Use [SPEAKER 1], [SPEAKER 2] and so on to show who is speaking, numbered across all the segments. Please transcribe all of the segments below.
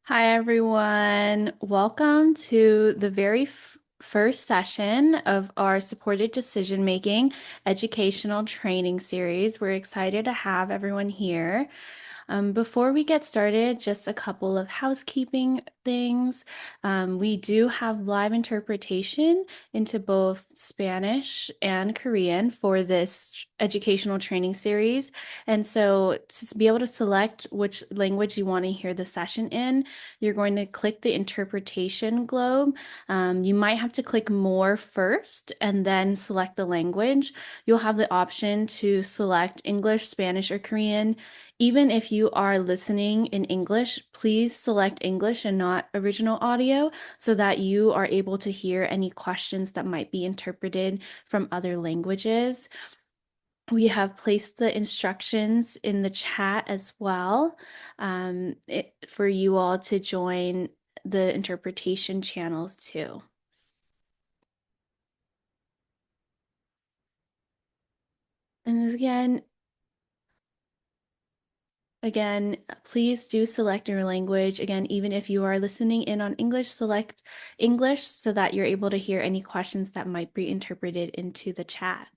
[SPEAKER 1] Hi, everyone. Welcome to the very first session of our Supported Decision Making Educational Training Series. We're excited to have everyone here. Before we get started, just a couple of housekeeping things. We do have live interpretation into both Spanish and Korean for this educational training series. And so to be able to select which language you want to hear the session in, you're going to click the interpretation globe. You might have to click more first and then select the language. You'll have the option to select English, Spanish, or Korean. Even if you are listening in English, please select English and not original audio so that you are able to hear any questions that might be interpreted from other languages. We have placed the instructions in the chat as well, for you all to join the interpretation channels too. And again, please do select your language. Again, even if you are listening in on English, select English so that you're able to hear any questions that might be interpreted into the chat.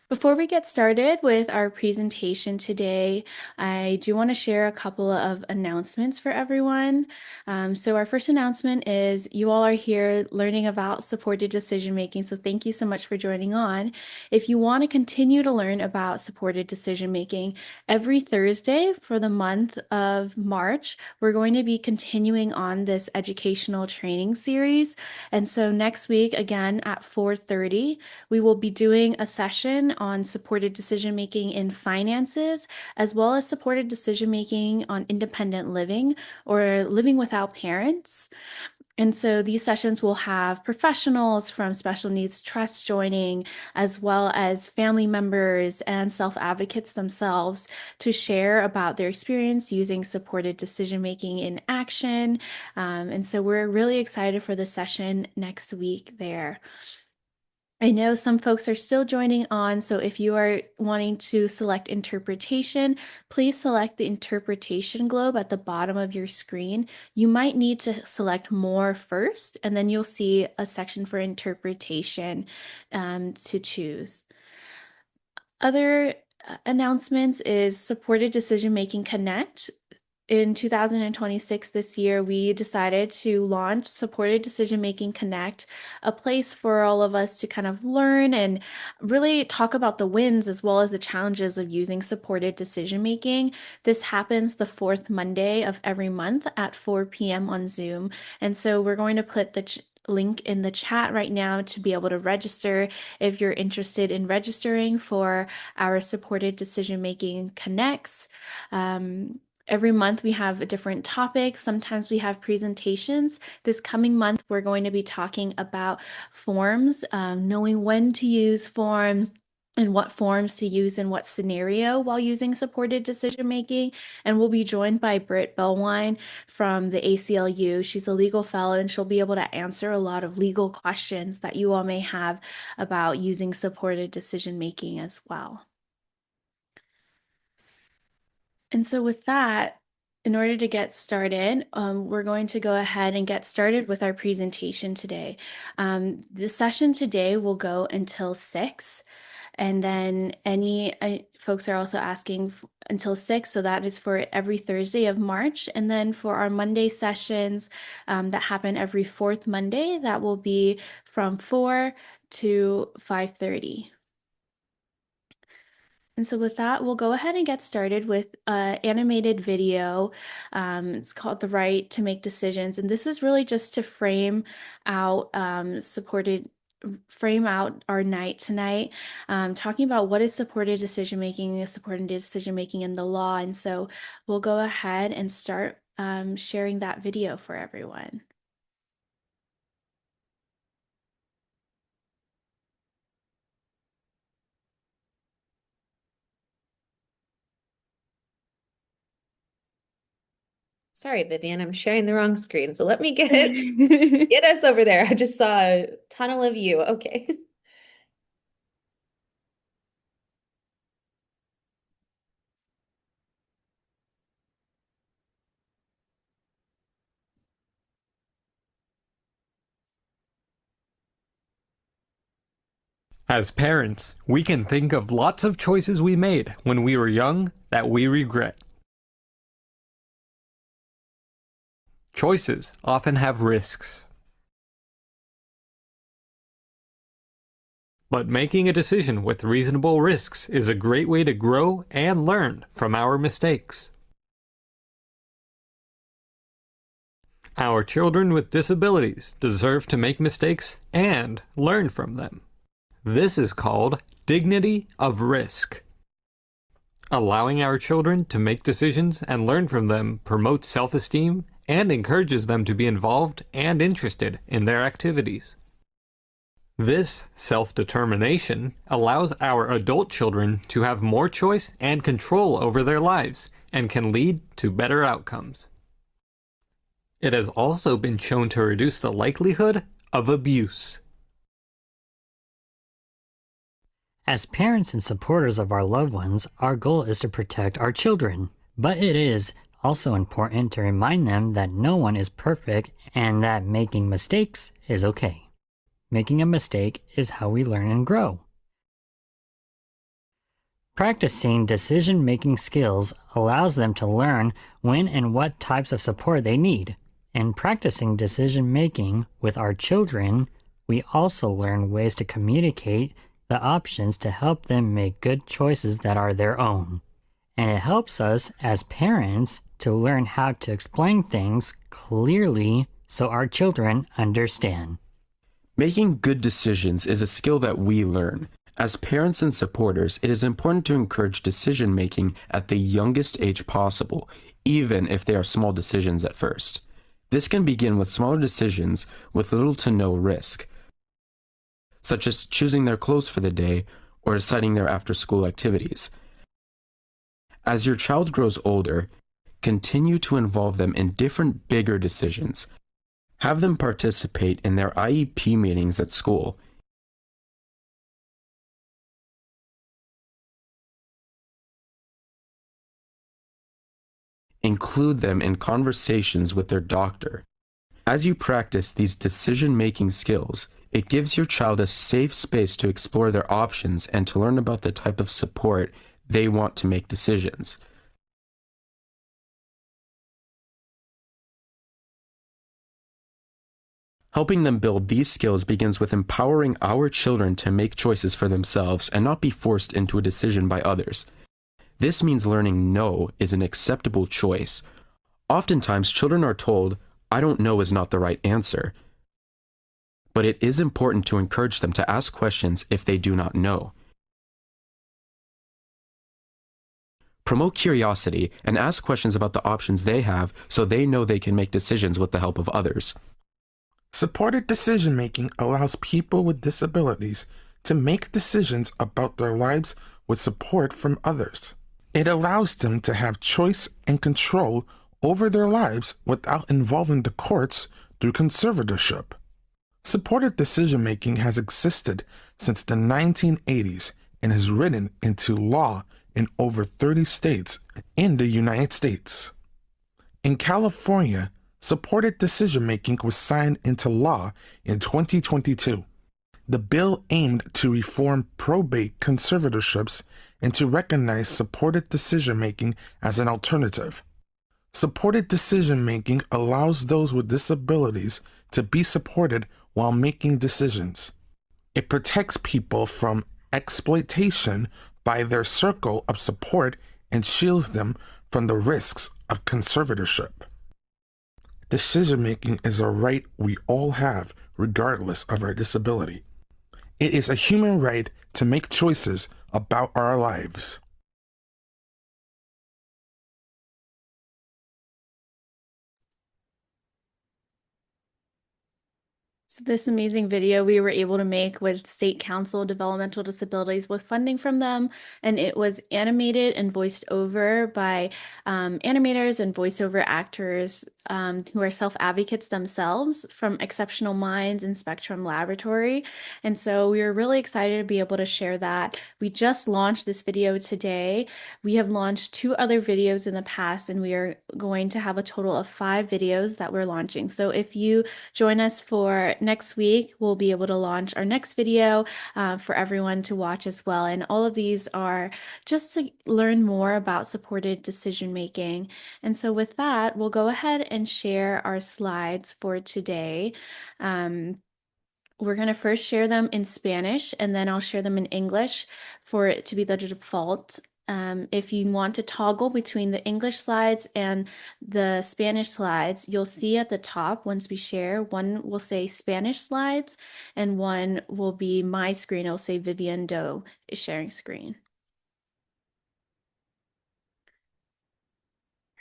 [SPEAKER 1] Before we get started with our presentation today, I do want to share a couple of announcements for everyone. So our first announcement is you all are here learning about supported decision making. So thank you so much for joining on. If you want to continue to learn about supported decision making, every Thursday for the month of March, we're going to be continuing on this educational training series. And so next week, again at 4:30, we will be doing a session on supported decision making in finances, as well as supported decision making on independent living or living without parents. And so these sessions will have professionals from special needs trusts joining, as well as family members and self advocates themselves to share about their experience using supported decision making in action. And so we're really excited for the session next week there. I know some folks are still joining on, so if you are wanting to select interpretation, please select the interpretation globe at the bottom of your screen. You might need to select more first, and then you'll see a section for interpretation to choose. Other announcements is Supported Decision Making Connect. In 2026, this year, we decided to launch Supported Decision Making Connect, a place for all of us to kind of learn and really talk about the wins as well as the challenges of using supported decision making. This happens the fourth Monday of every month at 4 p.m. on Zoom. And so we're going to put the link in the chat right now to be able to register if you're interested in registering for our Supported Decision Making Connects. Every month we have a different topic. Sometimes we have presentations. This coming month, we're going to be talking about forms, knowing when to use forms, and what forms to use in what scenario while using supported decision making. And we'll be joined by Britt Bellwine from the ACLU. She's a legal fellow and she'll be able to answer a lot of legal questions that you all may have about using supported decision making as well. And so, with that, in order to get started, we're going to go ahead and get started with our presentation today. The session today will go until 6, and then any folks are also asking until 6, so that is for every Thursday of March. And then for our Monday sessions that happen every fourth Monday, that will be from 4 to 5:30. And so with that, we'll go ahead and get started with an animated video. It's called The Right to Make Decisions. And this is really just to out frame out our night tonight, talking about what is supported decision making, supported decision making in the law. And so we'll go ahead and start sharing that video for everyone.
[SPEAKER 2] Sorry, Vivian, I'm sharing the wrong screen. So let me get us over there. I just saw a tunnel of you. Okay.
[SPEAKER 3] As parents, we can think of lots of choices we made when we were young that we regret. Choices often have risks, but making a decision with reasonable risks is a great way to grow and learn from our mistakes. Our children with disabilities deserve to make mistakes and learn from them. This is called dignity of risk. Allowing our children to make decisions and learn from them promotes self-esteem and encourages them to be involved and interested in their activities. This self-determination allows our adult children to have more choice and control over their lives and can lead to better outcomes. It has also been shown to reduce the likelihood of abuse.
[SPEAKER 4] As parents and supporters of our loved ones, our goal is to protect our children. But it is also important to remind them that no one is perfect and that making mistakes is okay. Making a mistake is how we learn and grow. Practicing decision-making skills allows them to learn when and what types of support they need. And practicing decision-making with our children, we also learn ways to communicate the options to help them make good choices that are their own. And it helps us as parents to learn how to explain things clearly so our children understand.
[SPEAKER 5] Making good decisions is a skill that we learn. As parents and supporters, it is important to encourage decision making at the youngest age possible, even if they are small decisions at first. This can begin with smaller decisions with little to no risk, such as choosing their clothes for the day or deciding their after-school activities. As your child grows older, continue to involve them in different bigger decisions. Have them participate in their IEP meetings at school. Include them in conversations with their doctor. As you practice these decision-making skills, it gives your child a safe space to explore their options and to learn about the type of support they want to make decisions. Helping them build these skills begins with empowering our children to make choices for themselves and not be forced into a decision by others. This means learning no is an acceptable choice. Oftentimes, children are told, "I don't know" is not the right answer. But it is important to encourage them to ask questions if they do not know. Promote curiosity and ask questions about the options they have so they know they can make decisions with the help of others.
[SPEAKER 6] Supported decision-making allows people with disabilities to make decisions about their lives with support from others. It allows them to have choice and control over their lives without involving the courts through conservatorship. Supported decision-making has existed since the 1980s and is written into law in over 30 states in the United States. In California, supported decision-making was signed into law in 2022. The bill aimed to reform probate conservatorships and to recognize supported decision-making as an alternative. Supported decision-making allows those with disabilities to be supported while making decisions. It protects people from exploitation by their circle of support and shields them from the risks of conservatorship. Decision-making is a right we all have regardless of our disability. It is a human right to make choices about our lives.
[SPEAKER 1] So this amazing video we were able to make with State Council of Developmental Disabilities with funding from them, and it was animated and voiced over by animators and voiceover actors who are self-advocates themselves from Exceptional Minds and Spectrum Laboratory. And so we are really excited to be able to share that. We just launched this video today. We have launched 2 other videos in the past, and we are going to have a total of 5 videos that we're launching. So if you join us for next week, we'll be able to launch our next video for everyone to watch as well. And all of these are just to learn more about supported decision making. And so with that, we'll go ahead and share our slides for today. We're going to first share them in Spanish, and then I'll share them in English for it to be the default. If you want to toggle between the English slides and the Spanish slides, you'll see at the top once we share, one will say Spanish slides and one will be my screen. It'll say Vivian Doe is sharing screen.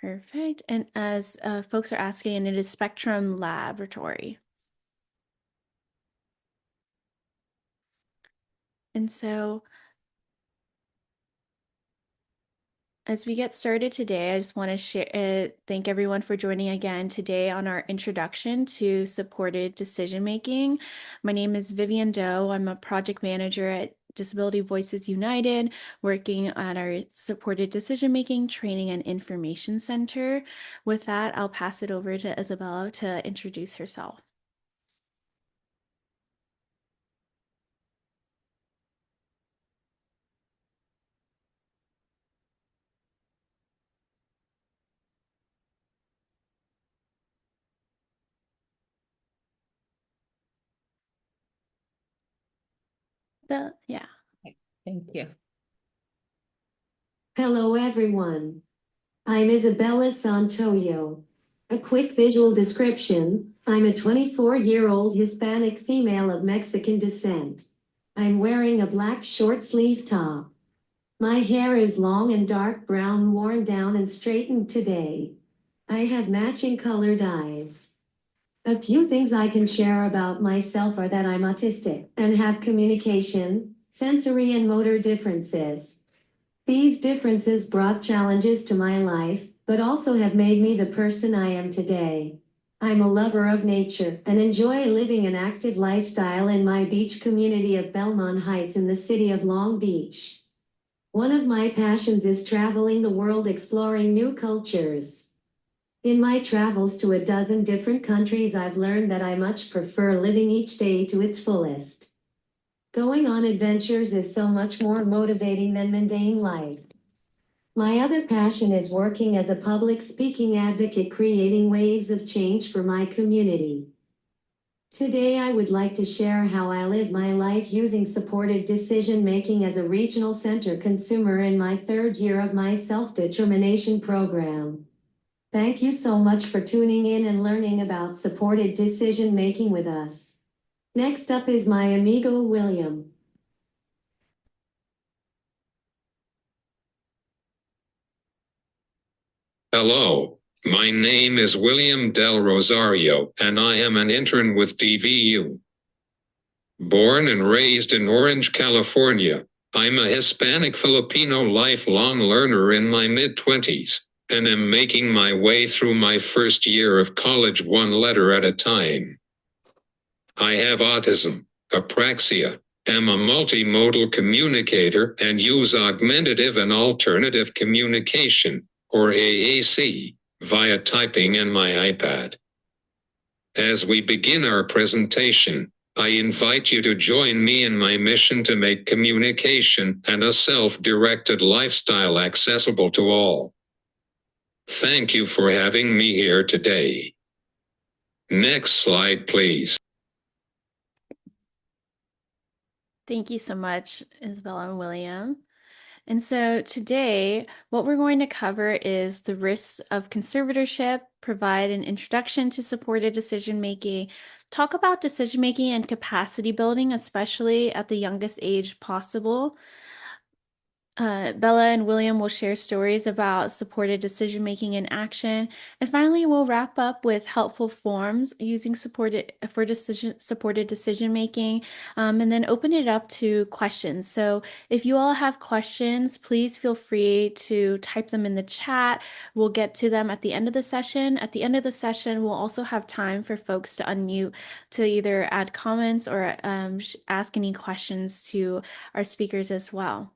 [SPEAKER 1] Perfect. And as folks are asking, it is Spectrum Laboratory. And so as we get started today, I just want to share, thank everyone for joining again today on our introduction to supported decision making. My name is Vivian Doe. I'm a project manager at Disability Voices United, working at our supported decision making training and information center. With that, I'll pass it over to Isabella to introduce herself. Yeah.
[SPEAKER 2] Okay, thank you.
[SPEAKER 7] Hello everyone. I'm Isabella Santoyo. A quick visual description: I'm a 24-year-old Hispanic female of Mexican descent. I'm wearing a black short sleeve top. My hair is long and dark brown, worn down and straightened today. I have matching colored eyes. A few things I can share about myself are that I'm autistic and have communication, sensory and motor differences. These differences brought challenges to my life, but also have made me the person I am today. I'm a lover of nature and enjoy living an active lifestyle in my beach community of Belmont Heights in the city of Long Beach. One of my passions is traveling the world, exploring new cultures. In my travels to a dozen different countries, I've learned that I much prefer living each day to its fullest. Going on adventures is so much more motivating than mundane life. My other passion is working as a public speaking advocate, creating waves of change for my community. Today I would like to share how I live my life using supported decision making as a regional center consumer in my 3rd year of my self-determination program. Thank you so much for tuning in and learning about supported decision making with us. Next up is my amigo William.
[SPEAKER 8] Hello, my name is William Del Rosario, and I am an intern with DVU. Born and raised in Orange, California, I'm a Hispanic Filipino lifelong learner in my mid-20s, and am making my way through my first year of college one letter at a time. I have autism, apraxia, am a multimodal communicator, and use augmentative and alternative communication, or AAC, via typing in my iPad. As we begin our presentation, I invite you to join me in my mission to make communication and a self-directed lifestyle accessible to all. Thank you for having me here today. Next slide, please.
[SPEAKER 1] Thank you so much, Isabella and William. And so today, what we're going to cover is the risks of conservatorship, provide an introduction to supported decision making, talk about decision making and capacity building, especially at the youngest age possible. Bella and William will share stories about supported decision making in action. And finally, we'll wrap up with helpful forms using supported decision making, and then open it up to questions. So if you all have questions, please feel free to type them in the chat. We'll get to them at the end of the session. At the end of the session, we'll also have time for folks to unmute to either add comments or ask any questions to our speakers as well.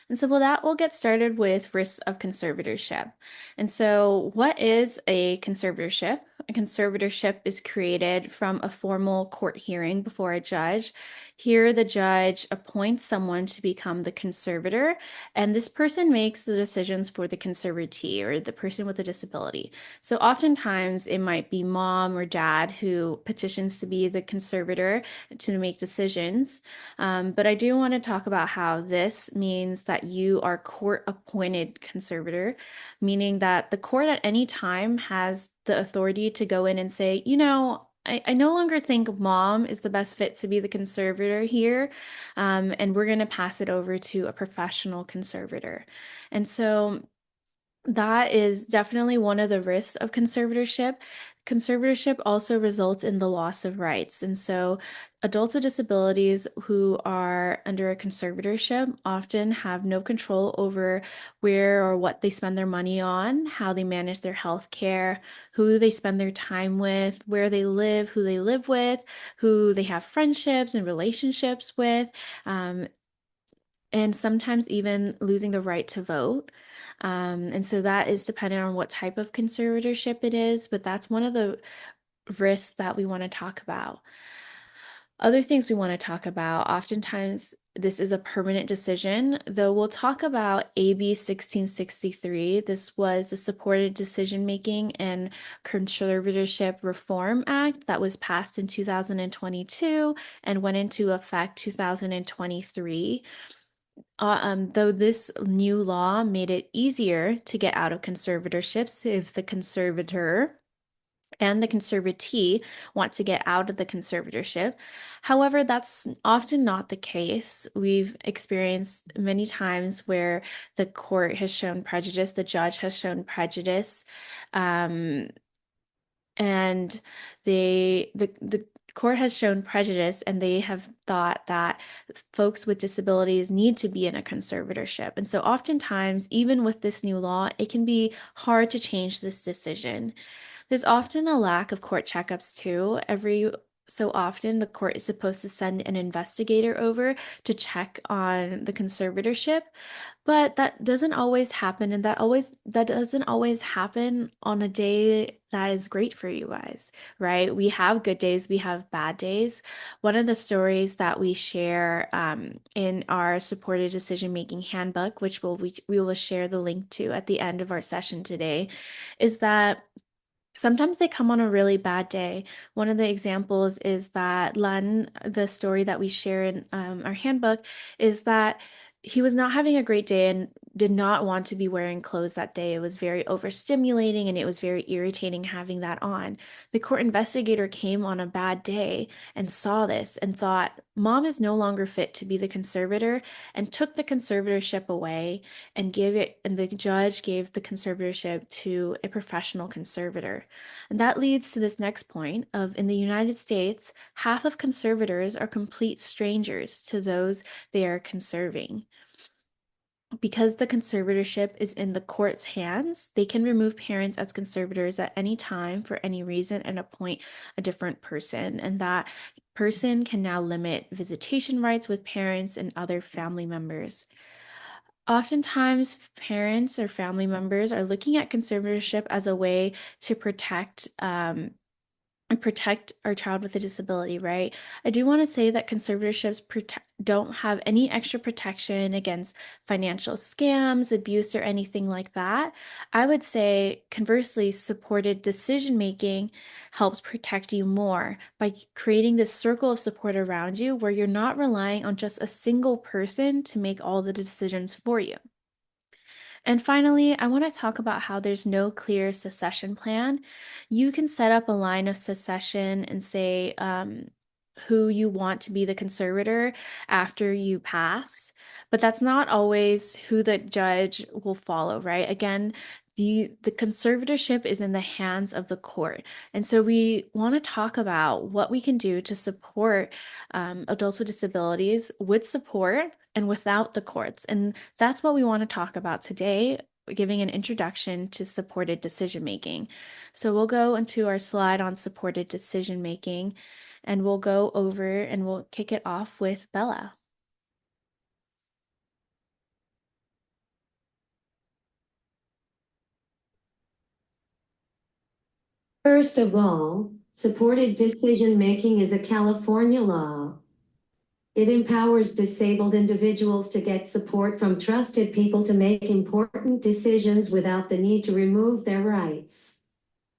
[SPEAKER 1] And so with that, we'll get started with risks of conservatorship. And so what is a conservatorship? A conservatorship is created from a formal court hearing before a judge. Here, the judge appoints someone to become the conservator, and this person makes the decisions for the conservatee or the person with a disability. So oftentimes it might be mom or dad who petitions to be the conservator to make decisions. But I do want to talk about how this means that you are court appointed conservator, meaning that the court at any time has the authority to go in and say, I no longer think mom is the best fit to be the conservator here, and we're going to pass it over to a professional conservator. And so that is definitely one of the risks of conservatorship. Conservatorship also results in the loss of rights. And so, adults with disabilities who are under a conservatorship often have no control over where or what they spend their money on, how they manage their health care, who they spend their time with, where they live, who they live with, who they have friendships and relationships with. And sometimes even losing the right to vote. And so that is dependent on what type of conservatorship it is, but that's one of the risks that we want to talk about. Other things we want to talk about, oftentimes this is a permanent decision, though we'll talk about AB 1663. This was a supported decision making and conservatorship reform act that was passed in 2022 and went into effect 2023. Though this new law made it easier to get out of conservatorships if the conservator and the conservatee want to get out of the conservatorship. However, that's often not the case. We've experienced many times where the court has shown prejudice, the judge has shown prejudice, um, and the court has shown prejudice and they have thought that folks with disabilities need to be in a conservatorship. And so oftentimes, even with this new law, it can be hard to change this decision. There's often a lack of court checkups too. Every so often, the court is supposed to send an investigator over to check on the conservatorship, but that doesn't always happen, and that doesn't always happen on a day that is great for you guys, right? We have good days, we have bad days. One of the stories that we share in our supported decision making handbook, which we will share the link to at the end of our session today, is that sometimes they come on a really bad day. One of the examples is that Len, the story that we share in our handbook, is that he was not having a great day and did not want to be wearing clothes that day. It was very overstimulating and it was very irritating having that on. The court investigator came on a bad day and saw this and thought, Mom is no longer fit to be the conservator, and took the conservatorship away and the judge gave the conservatorship to a professional conservator. And that leads to this next point of in the United States, half of conservators are complete strangers to those they are conserving. Because the conservatorship is in the court's hands, they can remove parents as conservators at any time for any reason and appoint a different person. And that person can now limit visitation rights with parents and other family members. Oftentimes, parents or family members are looking at conservatorship as a way to protect our child with a disability, right? I do want to say that don't have any extra protection against financial scams, abuse, or anything like that. I would say, conversely, supported decision making helps protect you more by creating this circle of support around you where you're not relying on just a single person to make all the decisions for you. And finally, I want to talk about how there's no clear succession plan. You can set up a line of succession and say, who you want to be the conservator after you pass, but that's not always who the judge will follow, right? Again, the conservatorship is in the hands of the court. And so we want to talk about what we can do to support adults with disabilities with support and without the courts. And that's what we want to talk about today, giving an introduction to supported decision making. So we'll go into our slide on supported decision making, and we'll go over and we'll kick it off with Bella.
[SPEAKER 7] First of all, supported decision making is a California law. It empowers disabled individuals to get support from trusted people to make important decisions without the need to remove their rights.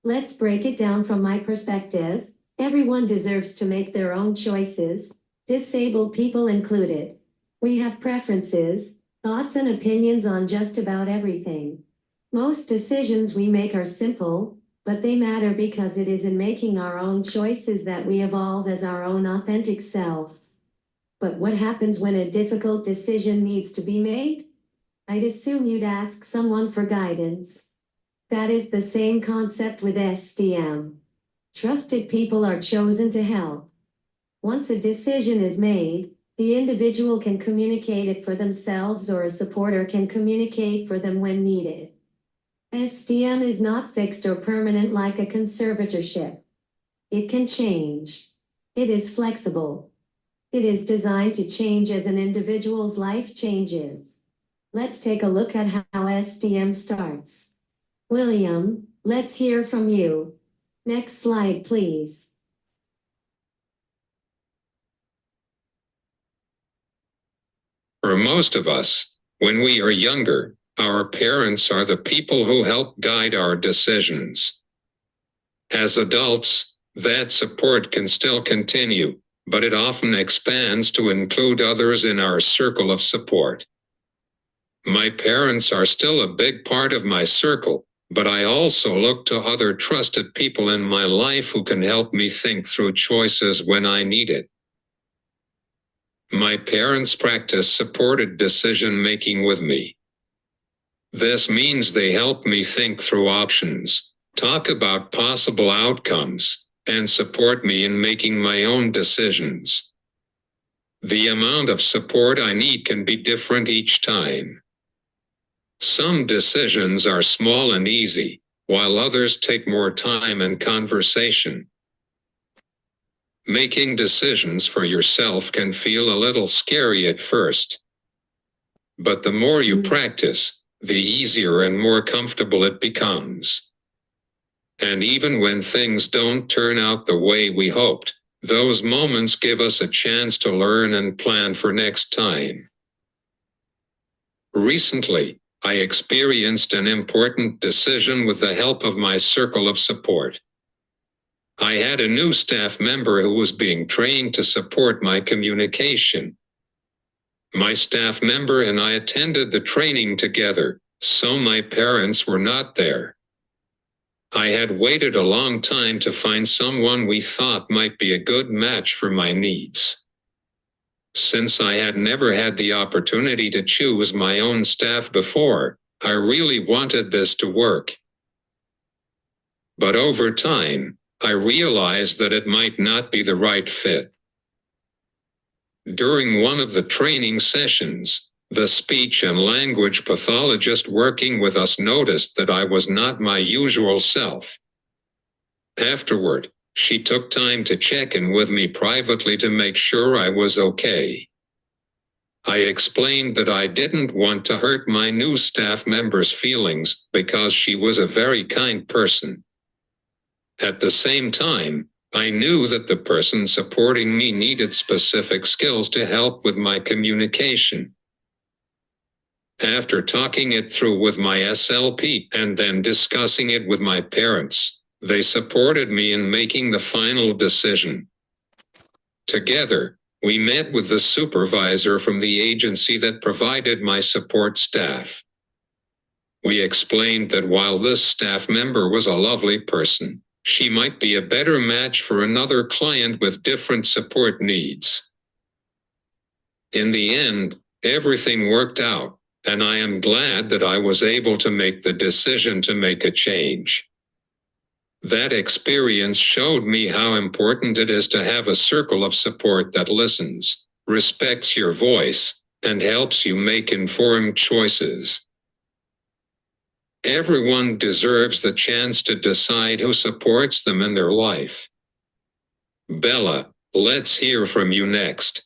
[SPEAKER 7] Let's break it down from my perspective. Everyone deserves to make their own choices, disabled people included. We have preferences, thoughts, and opinions on just about everything. Most decisions we make are simple, but they matter because it is in making our own choices that we evolve as our own authentic self. But what happens when a difficult decision needs to be made? I'd assume you'd ask someone for guidance. That is the same concept with SDM. Trusted people are chosen to help. Once a decision is made, the individual can communicate it for themselves, or a supporter can communicate for them when needed. SDM is not fixed or permanent like a conservatorship. It can change. It is flexible. It is designed to change as an individual's life changes. Let's take a look at how SDM starts. William, let's hear from you. Next slide, please.
[SPEAKER 8] For most of us, when we are younger, our parents are the people who help guide our decisions. As adults, that support can still continue, but it often expands to include others in our circle of support. My parents are still a big part of my circle, but I also look to other trusted people in my life who can help me think through choices when I need it. My parents practice supported decision-making with me. This means they help me think through options, talk about possible outcomes, and support me in making my own decisions. The amount of support I need can be different each time. Some decisions are small and easy, while others take more time and conversation. Making decisions for yourself can feel a little scary at first. But the more you practice, the easier and more comfortable it becomes. And even when things don't turn out the way we hoped, those moments give us a chance to learn and plan for next time. Recently, I experienced an important decision with the help of my circle of support. I had a new staff member who was being trained to support my communication. My staff member and I attended the training together, so my parents were not there. I had waited a long time to find someone we thought might be a good match for my needs. Since I had never had the opportunity to choose my own staff before, I really wanted this to work. But over time, I realized that it might not be the right fit. During one of the training sessions, the speech and language pathologist working with us noticed that I was not my usual self. Afterward, she took time to check in with me privately to make sure I was okay. I explained that I didn't want to hurt my new staff member's feelings because she was a very kind person. At the same time, I knew that the person supporting me needed specific skills to help with my communication. After talking it through with my SLP and then discussing it with my parents, they supported me in making the final decision. Together, we met with the supervisor from the agency that provided my support staff. We explained that while this staff member was a lovely person, She might be a better match for another client with different support needs. In the end, everything worked out, and I am glad that I was able to make the decision to make a change. That experience showed me how important it is to have a circle of support that listens, respects your voice, and helps you make informed choices. Everyone deserves the chance to decide who supports them in their life. Bella, let's hear from you next.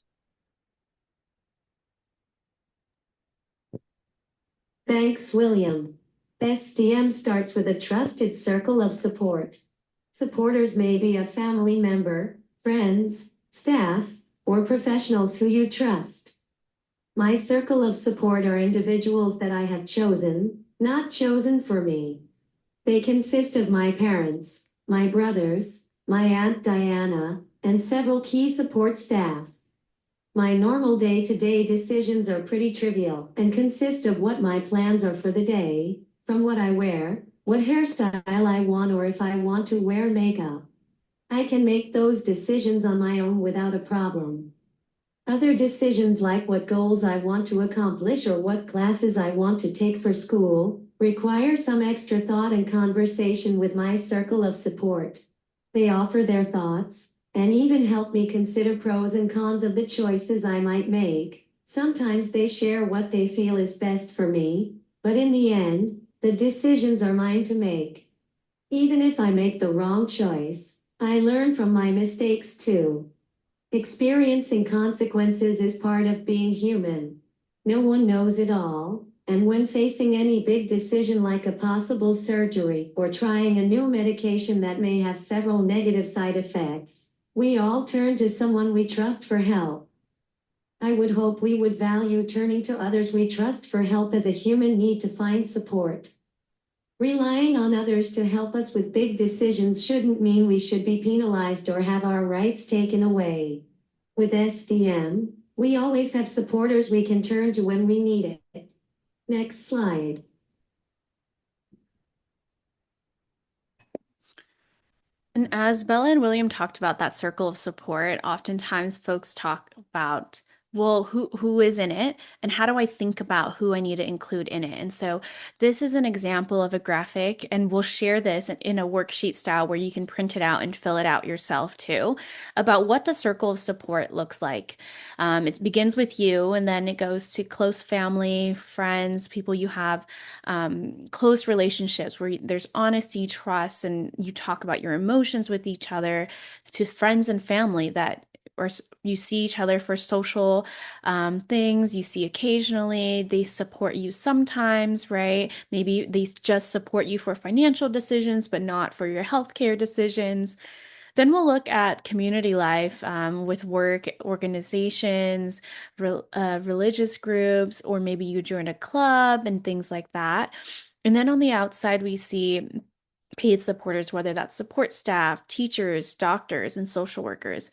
[SPEAKER 7] Thanks, William. SDM starts with a trusted circle of support. Supporters may be a family member, friends, staff, or professionals who you trust. My circle of support are individuals that I have chosen, not chosen for me. They consist of my parents, my brothers, my Aunt Diana, and several key support staff. My normal day-to-day decisions are pretty trivial and consist of what my plans are for the day, from what I wear, what hairstyle I want, or if I want to wear makeup. I can make those decisions on my own without a problem. Other decisions like what goals I want to accomplish or what classes I want to take for school require some extra thought and conversation with my circle of support. They offer their thoughts and even help me consider pros and cons of the choices I might make. Sometimes they share what they feel is best for me, but in the end, the decisions are mine to make. Even if I make the wrong choice, I learn from my mistakes too. Experiencing consequences is part of being human. No one knows it all, and when facing any big decision like a possible surgery or trying a new medication that may have several negative side effects, we all turn to someone we trust for help. I would hope we would value turning to others we trust for help as a human need to find support. Relying on others to help us with big decisions shouldn't mean we should be penalized or have our rights taken away. With SDM, we always have supporters we can turn to when we need it. Next slide.
[SPEAKER 1] And as Bella and William talked about that circle of support, oftentimes folks talk about, well, who is in it and how do I think about who I need to include in it? And so this is an example of a graphic, and we'll share this in a worksheet style where you can print it out and fill it out yourself too, about what the circle of support looks like. It begins with you, and then it goes to close family, friends, people you have close relationships where there's honesty, trust, and you talk about your emotions with each other, to friends and family that or you see each other for social things you see occasionally. They support you sometimes, right? Maybe they just support you for financial decisions, but not for your healthcare decisions. Then we'll look at community life with work organizations, religious groups, or maybe you join a club and things like that. And then on the outside, we see paid supporters, whether that's support staff, teachers, doctors, and social workers.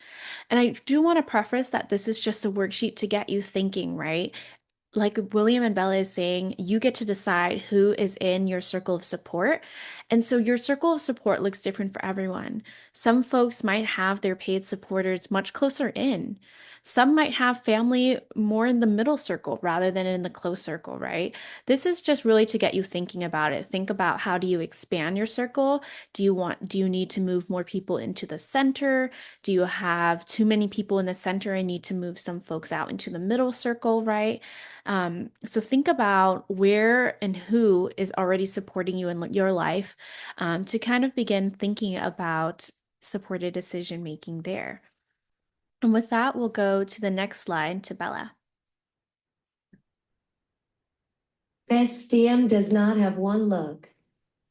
[SPEAKER 1] And I do want to preface that this is just a worksheet to get you thinking, right? Like William and Bella is saying, you get to decide who is in your circle of support. And so your circle of support looks different for everyone. Some folks might have their paid supporters much closer in. Some might have family more in the middle circle rather than in the close circle, right? This is just really to get you thinking about it. Think about, how do you expand your circle? Do you need to move more people into the center? Do you have too many people in the center and need to move some folks out into the middle circle, right? So think about where and who is already supporting you in your life, to kind of begin thinking about supported decision making there. And with that, we'll go to the next slide to Bella.
[SPEAKER 7] SDM does not have one look.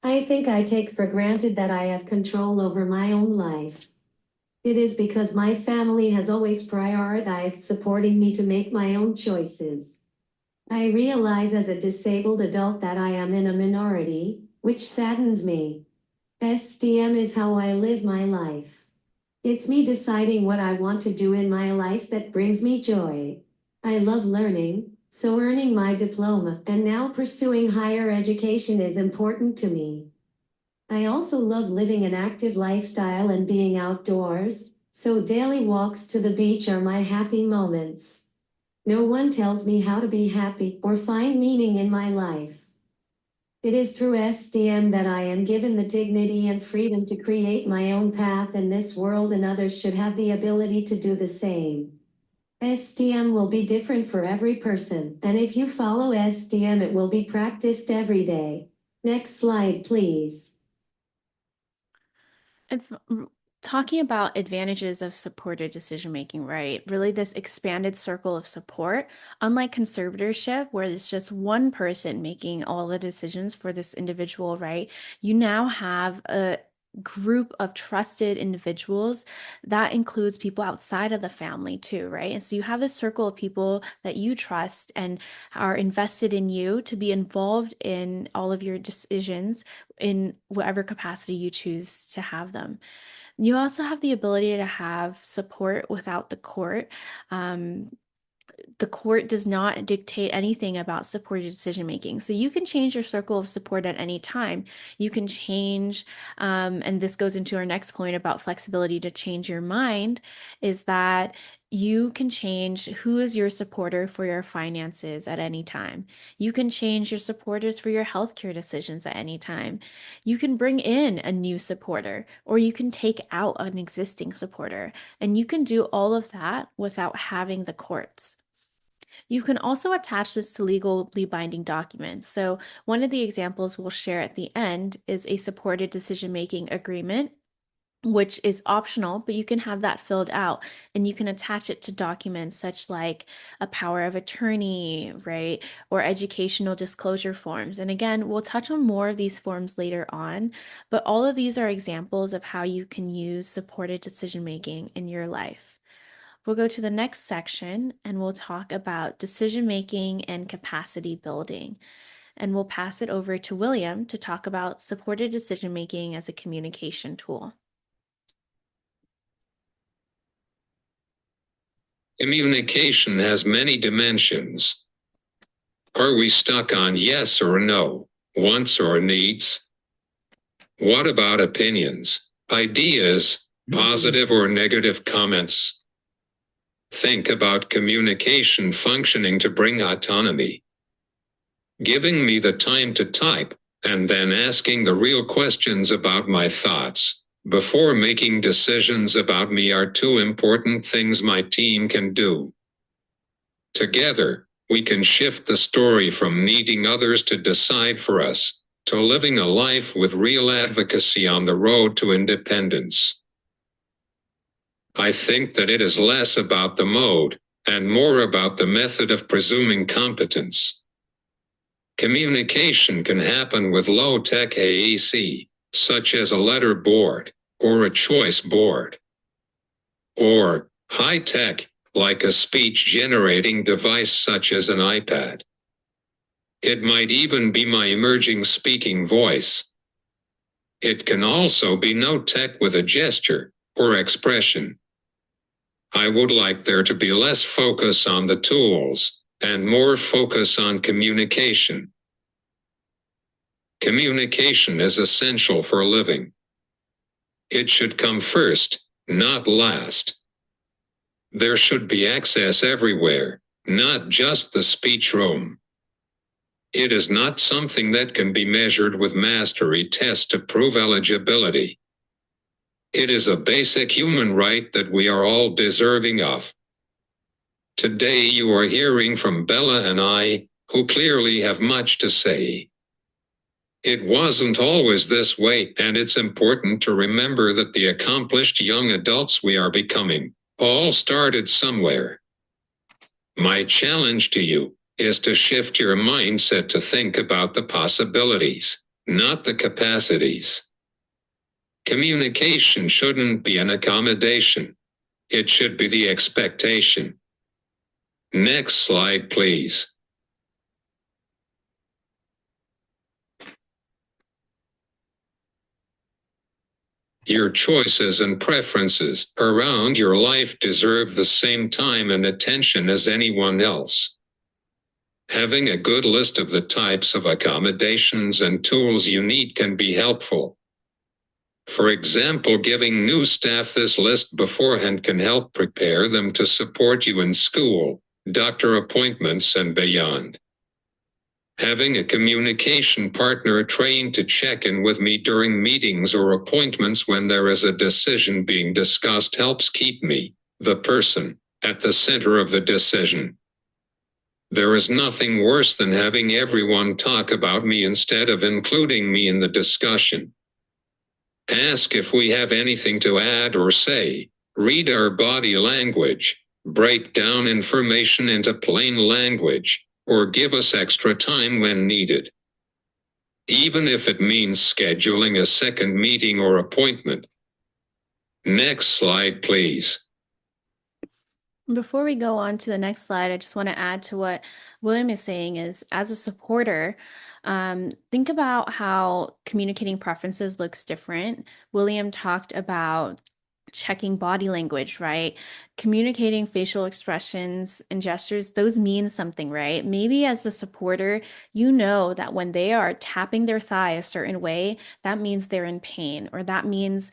[SPEAKER 7] I think I take for granted that I have control over my own life. It is because my family has always prioritized supporting me to make my own choices. I realize as a disabled adult that I am in a minority, which saddens me. SDM is how I live my life. It's me deciding what I want to do in my life that brings me joy. I love learning, so earning my diploma and now pursuing higher education is important to me. I also love living an active lifestyle and being outdoors, so daily walks to the beach are my happy moments. No one tells me how to be happy or find meaning in my life. It is through SDM that I am given the dignity and freedom to create my own path in this world, and others should have the ability to do the same. SDM will be different for every person, and if you follow SDM, it will be practiced every day. Next slide, please.
[SPEAKER 1] Talking about advantages of supported decision making, right? Really, this expanded circle of support, unlike conservatorship, where it's just one person making all the decisions for this individual, right? You now have a group of trusted individuals that includes people outside of the family too, right? And so you have this circle of people that you trust and are invested in you to be involved in all of your decisions in whatever capacity you choose to have them. You also have the ability to have support without the court. The court does not dictate anything about supported decision making. So you can change your circle of support at any time. You can change, and this goes into our next point about flexibility to change your mind, is that you can change who is your supporter for your finances at any time. You can change your supporters for your healthcare decisions at any time. You can bring in a new supporter, or you can take out an existing supporter. And you can do all of that without having the courts. You can also attach this to legally binding documents. So one of the examples we'll share at the end is a supported decision-making agreement, which is optional, but you can have that filled out and you can attach it to documents such like a power of attorney, right? Or educational disclosure forms. And again, we'll touch on more of these forms later on, but all of these are examples of how you can use supported decision-making in your life. We'll go to the next section and we'll talk about decision making and capacity building. And we'll pass it over to William to talk about supported decision making as a communication tool.
[SPEAKER 8] Communication has many dimensions. Are we stuck on yes or no, wants or needs? What about opinions, ideas, positive or negative comments? Think about communication functioning to bring autonomy. Giving me the time to type, and then asking the real questions about my thoughts before making decisions about me are two important things my team can do. Together, we can shift the story from needing others to decide for us, to living a life with real advocacy on the road to independence. I think that it is less about the mode, and more about the method of presuming competence. Communication can happen with low-tech AEC, such as a letter board, or a choice board. Or, high-tech, like a speech-generating device such as an iPad. It might even be my emerging speaking voice. It can also be no-tech with a gesture, or expression. I would like there to be less focus on the tools, and more focus on communication. Communication is essential for living. It should come first, not last. There should be access everywhere, not just the speech room. It is not something that can be measured with mastery tests to prove eligibility. It is a basic human right that we are all deserving of. Today you are hearing from Bella and I, who clearly have much to say. It wasn't always this way, and it's important to remember that the accomplished young adults we are becoming all started somewhere. My challenge to you is to shift your mindset to think about the possibilities, not the capacities. Communication shouldn't be an accommodation. It should be the expectation. Next slide, please. Your choices and preferences around your life deserve the same time and attention as anyone else. Having a good list of the types of accommodations and tools you need can be helpful, For example, giving new staff this list beforehand can help prepare them to support you in school, doctor appointments, and beyond. Having a communication partner trained to check in with me during meetings or appointments when there is a decision being discussed helps keep me, the person, at the center of the decision. There is nothing worse than having everyone talk about me instead of including me in the discussion. Ask if we have anything to add or say, read our body language, break down information into plain language, or give us extra time when needed. Even if it means scheduling a second meeting or appointment. Next slide, please.
[SPEAKER 1] Before we go on to the next slide, I just want to add to what William is saying is as a supporter, think about how communicating preferences looks different. William talked about checking body language, right? Communicating facial expressions and gestures, those mean something, right? Maybe as a supporter, you know that when they are tapping their thigh a certain way, that means they're in pain, or that means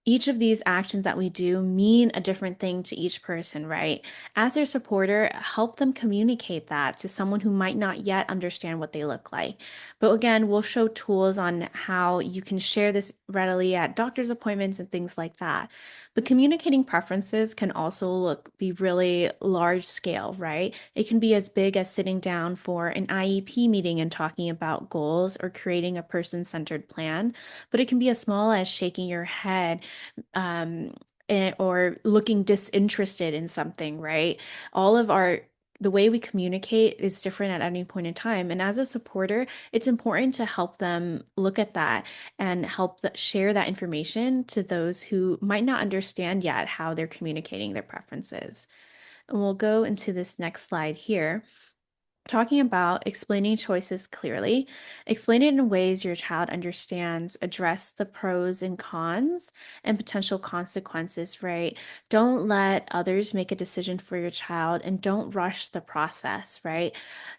[SPEAKER 1] each of these actions that we do mean a different thing to each person, right? As their supporter, help them communicate that to someone who might not yet understand what they look like. But again, we'll show tools on how you can share this readily at doctor's appointments and things like that. But communicating preferences can also be really large scale, right? It can be as big as sitting down for an IEP meeting and talking about goals or creating a person-centered plan, but it can be as small as shaking your head um, or looking disinterested in something, right? All of the way we communicate is different at any point in time. And as a supporter, it's important to help them look at that and share that information to those who might not understand yet how they're communicating their preferences. And we'll go into this next slide here talking about explaining choices clearly. Explain it in ways your child understands, address the pros and cons and potential consequences, right? Don't let others make a decision for your child and don't rush the process, right?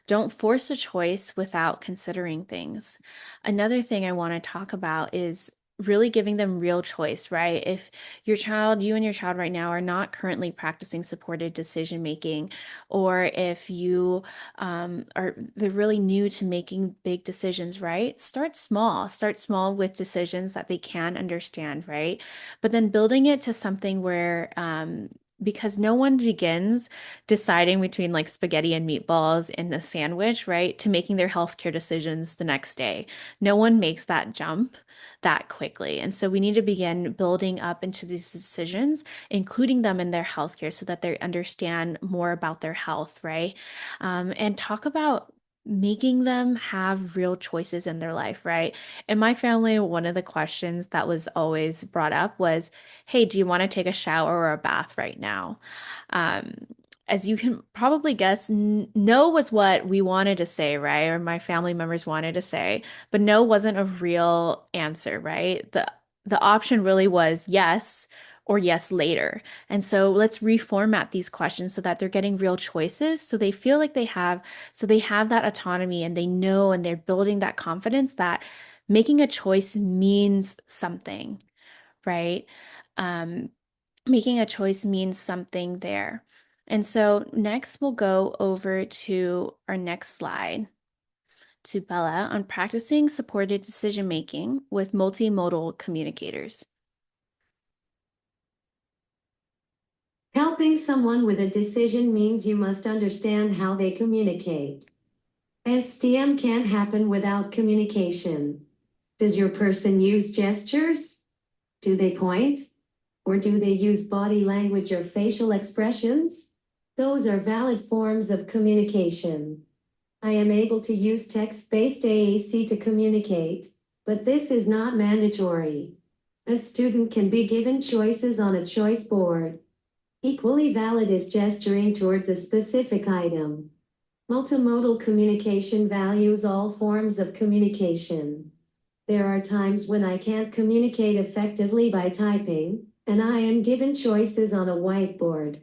[SPEAKER 1] Don't force a choice without considering things. Another thing I want to talk about is really giving them real choice, right? If you and your child right now are not currently practicing supported decision making, or if you they're really new to making big decisions, right? Start small. Start small with decisions that they can understand, right? But then building it to something where because no one begins deciding between like spaghetti and meatballs in a sandwich, right, to making their healthcare decisions the next day. No one makes that jump that quickly. And so we need to begin building up into these decisions, including them in their healthcare so that they understand more about their health, right? And talk about making them have real choices in their life, right? In my family, one of the questions that was always brought up was, hey, do you want to take a shower or a bath right now? Um, as you can probably guess, no was what we wanted to say, right? Or my family members wanted to say, but no wasn't a real answer, right? The option really was yes or yes later. And so let's reformat these questions so that they're getting real choices, so they feel like they have that autonomy and they know and they're building that confidence that making a choice means something, right? Um, Making a choice means something there. And so next we'll go over to our next slide to Bella on practicing supported decision making with multimodal communicators.
[SPEAKER 7] Helping someone with a decision means you must understand how they communicate. SDM can't happen without communication. Does your person use gestures? Do they point? Or do they use body language or facial expressions? Those are valid forms of communication. I am able to use text-based AAC to communicate, but this is not mandatory. A student can be given choices on a choice board. Equally valid is gesturing towards a specific item. Multimodal communication values all forms of communication. There are times when I can't communicate effectively by typing, and I am given choices on a whiteboard.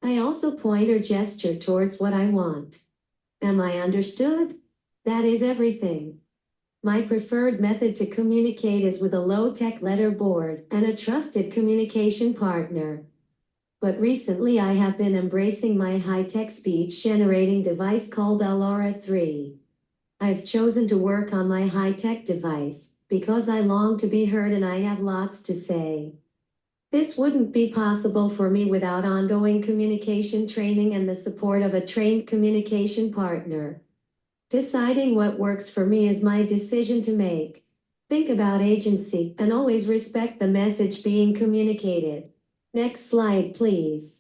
[SPEAKER 7] I also point or gesture towards what I want. Am I understood? That is everything. My preferred method to communicate is with a low-tech letter board and a trusted communication partner. But recently I have been embracing my high-tech speech-generating device called Alara 3. I've chosen to work on my high-tech device because I long to be heard and I have lots to say. This wouldn't be possible for me without ongoing communication training and the support of a trained communication partner. Deciding what works for me is my decision to make. Think about agency and always respect the message being communicated. Next slide, please.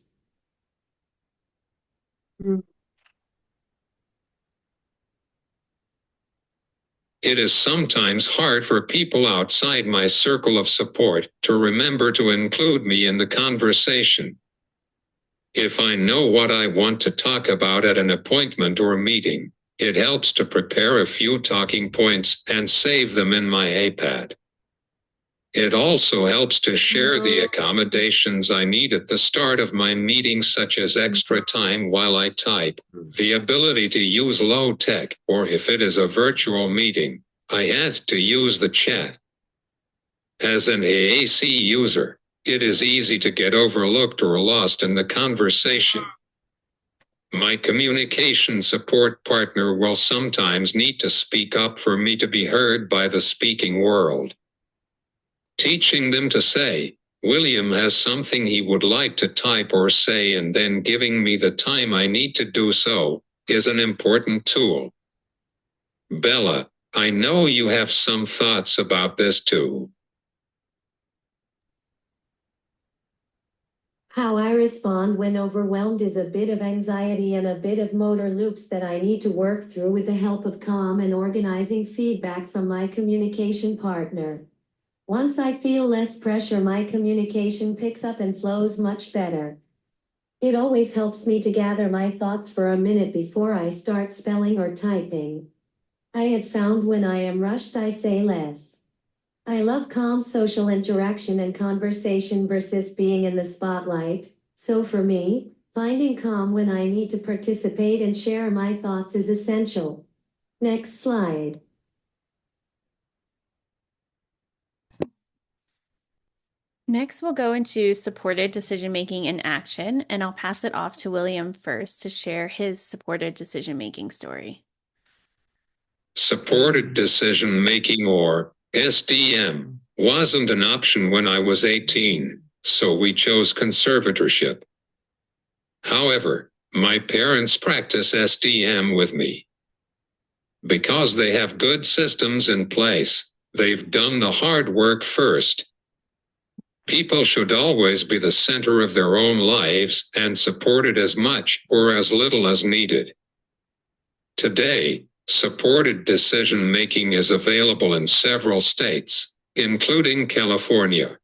[SPEAKER 8] It is sometimes hard for people outside my circle of support to remember to include me in the conversation. If I know what I want to talk about at an appointment or meeting, it helps to prepare a few talking points and save them in my iPad. It also helps to share the accommodations I need at the start of my meeting, such as extra time while I type, the ability to use low tech, or if it is a virtual meeting, I ask to use the chat. As an AAC user, it is easy to get overlooked or lost in the conversation. My communication support partner will sometimes need to speak up for me to be heard by the speaking world. Teaching them to say, William has something he would like to type or say, and then giving me the time I need to do so, is an important tool. Bella, I know you have some thoughts about this too.
[SPEAKER 7] How I respond when overwhelmed is a bit of anxiety and a bit of motor loops that I need to work through with the help of calm and organizing feedback from my communication partner. Once I feel less pressure, my communication picks up and flows much better. It always helps me to gather my thoughts for a minute before I start spelling or typing. I had found when I am rushed, I say less. I love calm social interaction and conversation versus being in the spotlight, so for me, finding calm when I need to participate and share my thoughts is essential. Next slide.
[SPEAKER 1] Next, we'll go into supported decision-making in action, and I'll pass it off to William first to share his supported decision-making story.
[SPEAKER 8] Supported decision-making, or SDM, wasn't an option when I was 18, so we chose conservatorship. However, my parents practice SDM with me. Because they have good systems in place, they've done the hard work first. People should always be the center of their own lives and supported as much or as little as needed. Today, supported decision-making is available in several states, including California.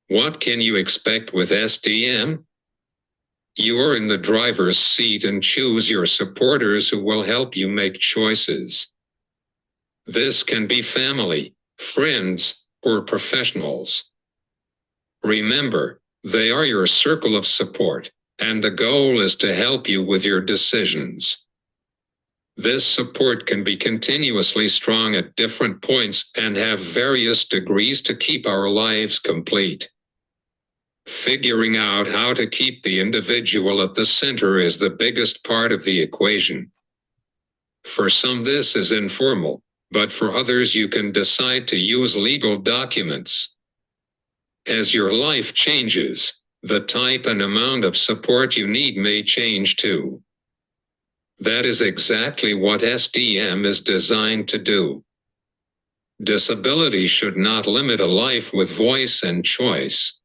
[SPEAKER 8] What can you expect with SDM? You're in the driver's seat and choose your supporters who will help you make choices. This can be family, friends, or professionals. Remember, they are your circle of support, and the goal is to help you with your decisions. This support can be continuously strong at different points and have various degrees to keep our lives complete. Figuring out how to keep the individual at the center is the biggest part of the equation. For some, this is informal, but for others, you can decide to use legal documents. As your life changes, the type and amount of support you need may change too. That is exactly what SDM is designed to do. Disability should not limit a life with voice and choice.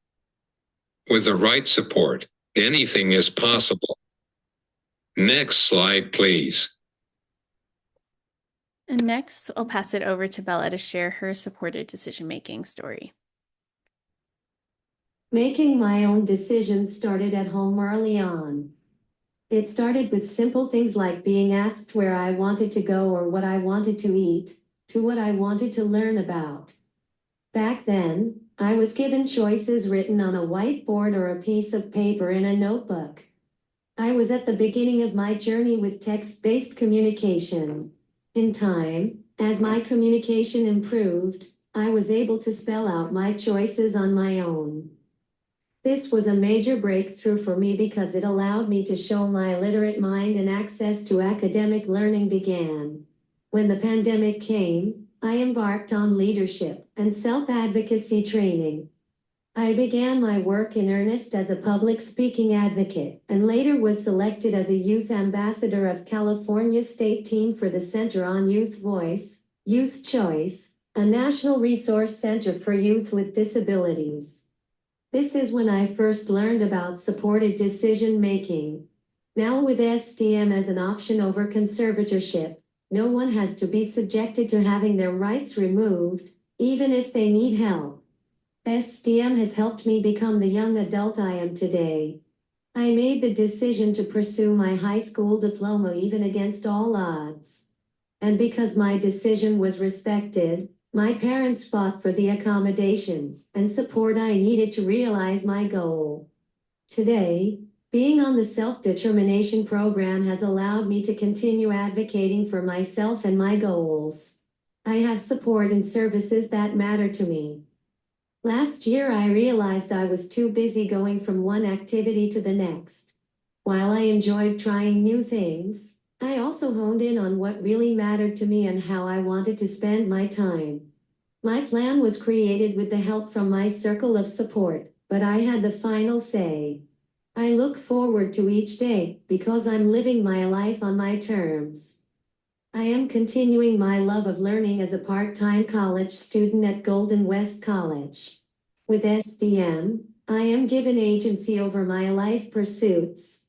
[SPEAKER 8] With the right support, anything is possible. Next slide, please.
[SPEAKER 1] And next, I'll pass it over to Bella to share her supported decision-making story.
[SPEAKER 7] Making my own decisions started at home early on. It started with simple things like being asked where I wanted to go or what I wanted to eat, to what I wanted to learn about. Back then, I was given choices written on a whiteboard or a piece of paper in a notebook. I was at the beginning of my journey with text-based communication. In time, As my communication improved, I was able to spell out my choices on my own. This was a major breakthrough for me because it allowed me to show my literate mind and access to academic learning began. When the pandemic came, I embarked on leadership and self-advocacy training. I began my work in earnest as a public speaking advocate and later was selected as a youth ambassador of California's state team for the Center on Youth Voice, Youth Choice, a national resource center for youth with disabilities. This is when I first learned about supported decision making. Now with SDM as an option over conservatorship, no one has to be subjected to having their rights removed, even if they need help. SDM has helped me become the young adult I am today. I made the decision to pursue my high school diploma even against all odds. And because my decision was respected, my parents fought for the accommodations and support I needed to realize my goal. Today, being on the self-determination program has allowed me to continue advocating for myself and my goals. I have support and services that matter to me. Last year I realized I was too busy going from one activity to the next. While I enjoyed trying new things, I also honed in on what really mattered to me and how I wanted to spend my time. My plan was created with the help from my circle of support, but I had the final say. I look forward to each day because I'm living my life on my terms. I am continuing my love of learning as a part-time college student at Golden West College. With SDM, I am given agency over my life pursuits.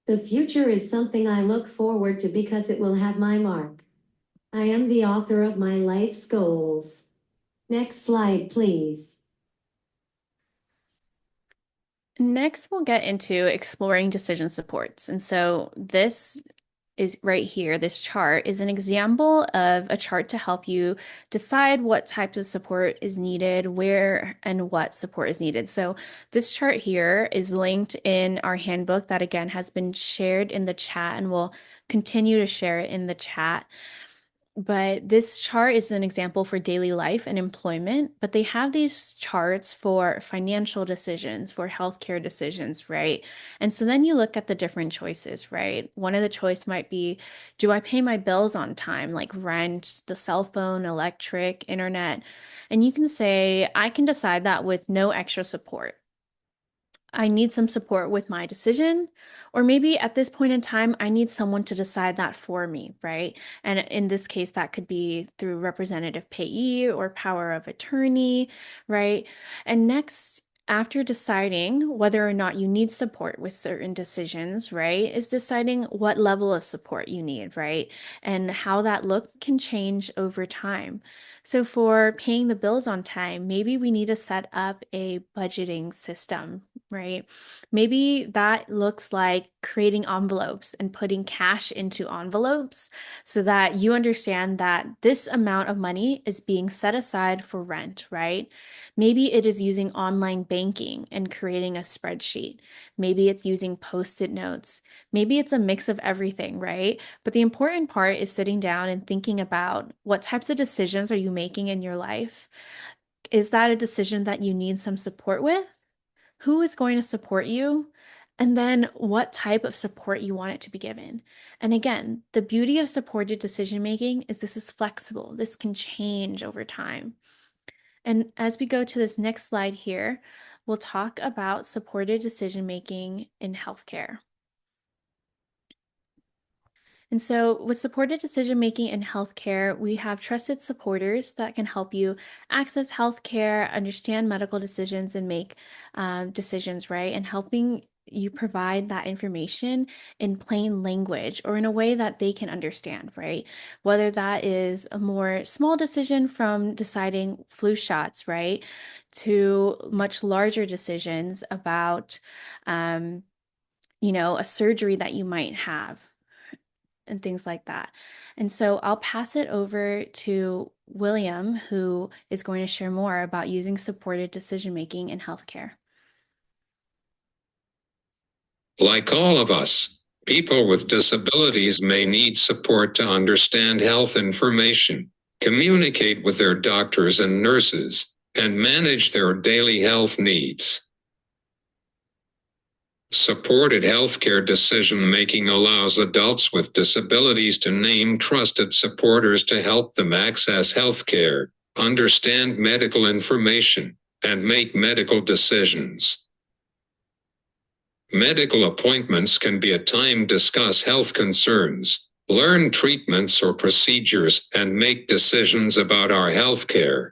[SPEAKER 7] The future is something I look forward to because it will have my mark. I am the author of my life's goals. Next slide, please.
[SPEAKER 1] Next, we'll get into exploring decision supports. And so this is right here, this chart is an example of a chart to help you decide what types of support is needed, where and what support is needed. So this chart here is linked in our handbook that again has been shared in the chat and we'll continue to share it in the chat. But this chart is an example for daily life and employment, but they have these charts for financial decisions, for healthcare decisions, right? And so then you look at the different choices, right? One of the choice might be, do I pay my bills on time, like rent, the cell phone, electric, internet? And you can say, I can decide that with no extra support. I need some support with my decision, or maybe at this point in time, I need someone to decide that for me, right? And in this case, that could be through representative payee or power of attorney, right? And next, after deciding whether or not you need support with certain decisions, right, is deciding what level of support you need, right? And how that look can change over time. So for paying the bills on time, maybe we need to set up a budgeting system, right? Maybe that looks like creating envelopes and putting cash into envelopes so that you understand that this amount of money is being set aside for rent, right? Maybe it is using online banking and creating a spreadsheet. Maybe it's using post-it notes. Maybe it's a mix of everything, right? But the important part is sitting down and thinking about what types of decisions are you making in your life? Is that a decision that you need some support with? Who is going to support you? And then what type of support you want it to be given. And again, the beauty of supported decision making is this is flexible. This can change over time. And as we go to this next slide here, we'll talk about supported decision making in healthcare. And so, with supported decision making in healthcare, we have trusted supporters that can help you access healthcare, understand medical decisions, and make decisions, right? And helping you provide that information in plain language or in a way that they can understand, right? Whether that is a more small decision from deciding flu shots, right, to much larger decisions about, a surgery that you might have and things like that. And so I'll pass it over to William, who is going to share more about using supported decision making in healthcare.
[SPEAKER 8] Like all of us, people with disabilities may need support to understand health information. communicate with their doctors and nurses, and manage their daily health needs. Supported healthcare decision-making allows adults with disabilities to name trusted supporters to help them access healthcare, understand medical information, and make medical decisions. Medical appointments can be a time to discuss health concerns, learn treatments or procedures, and make decisions about our healthcare.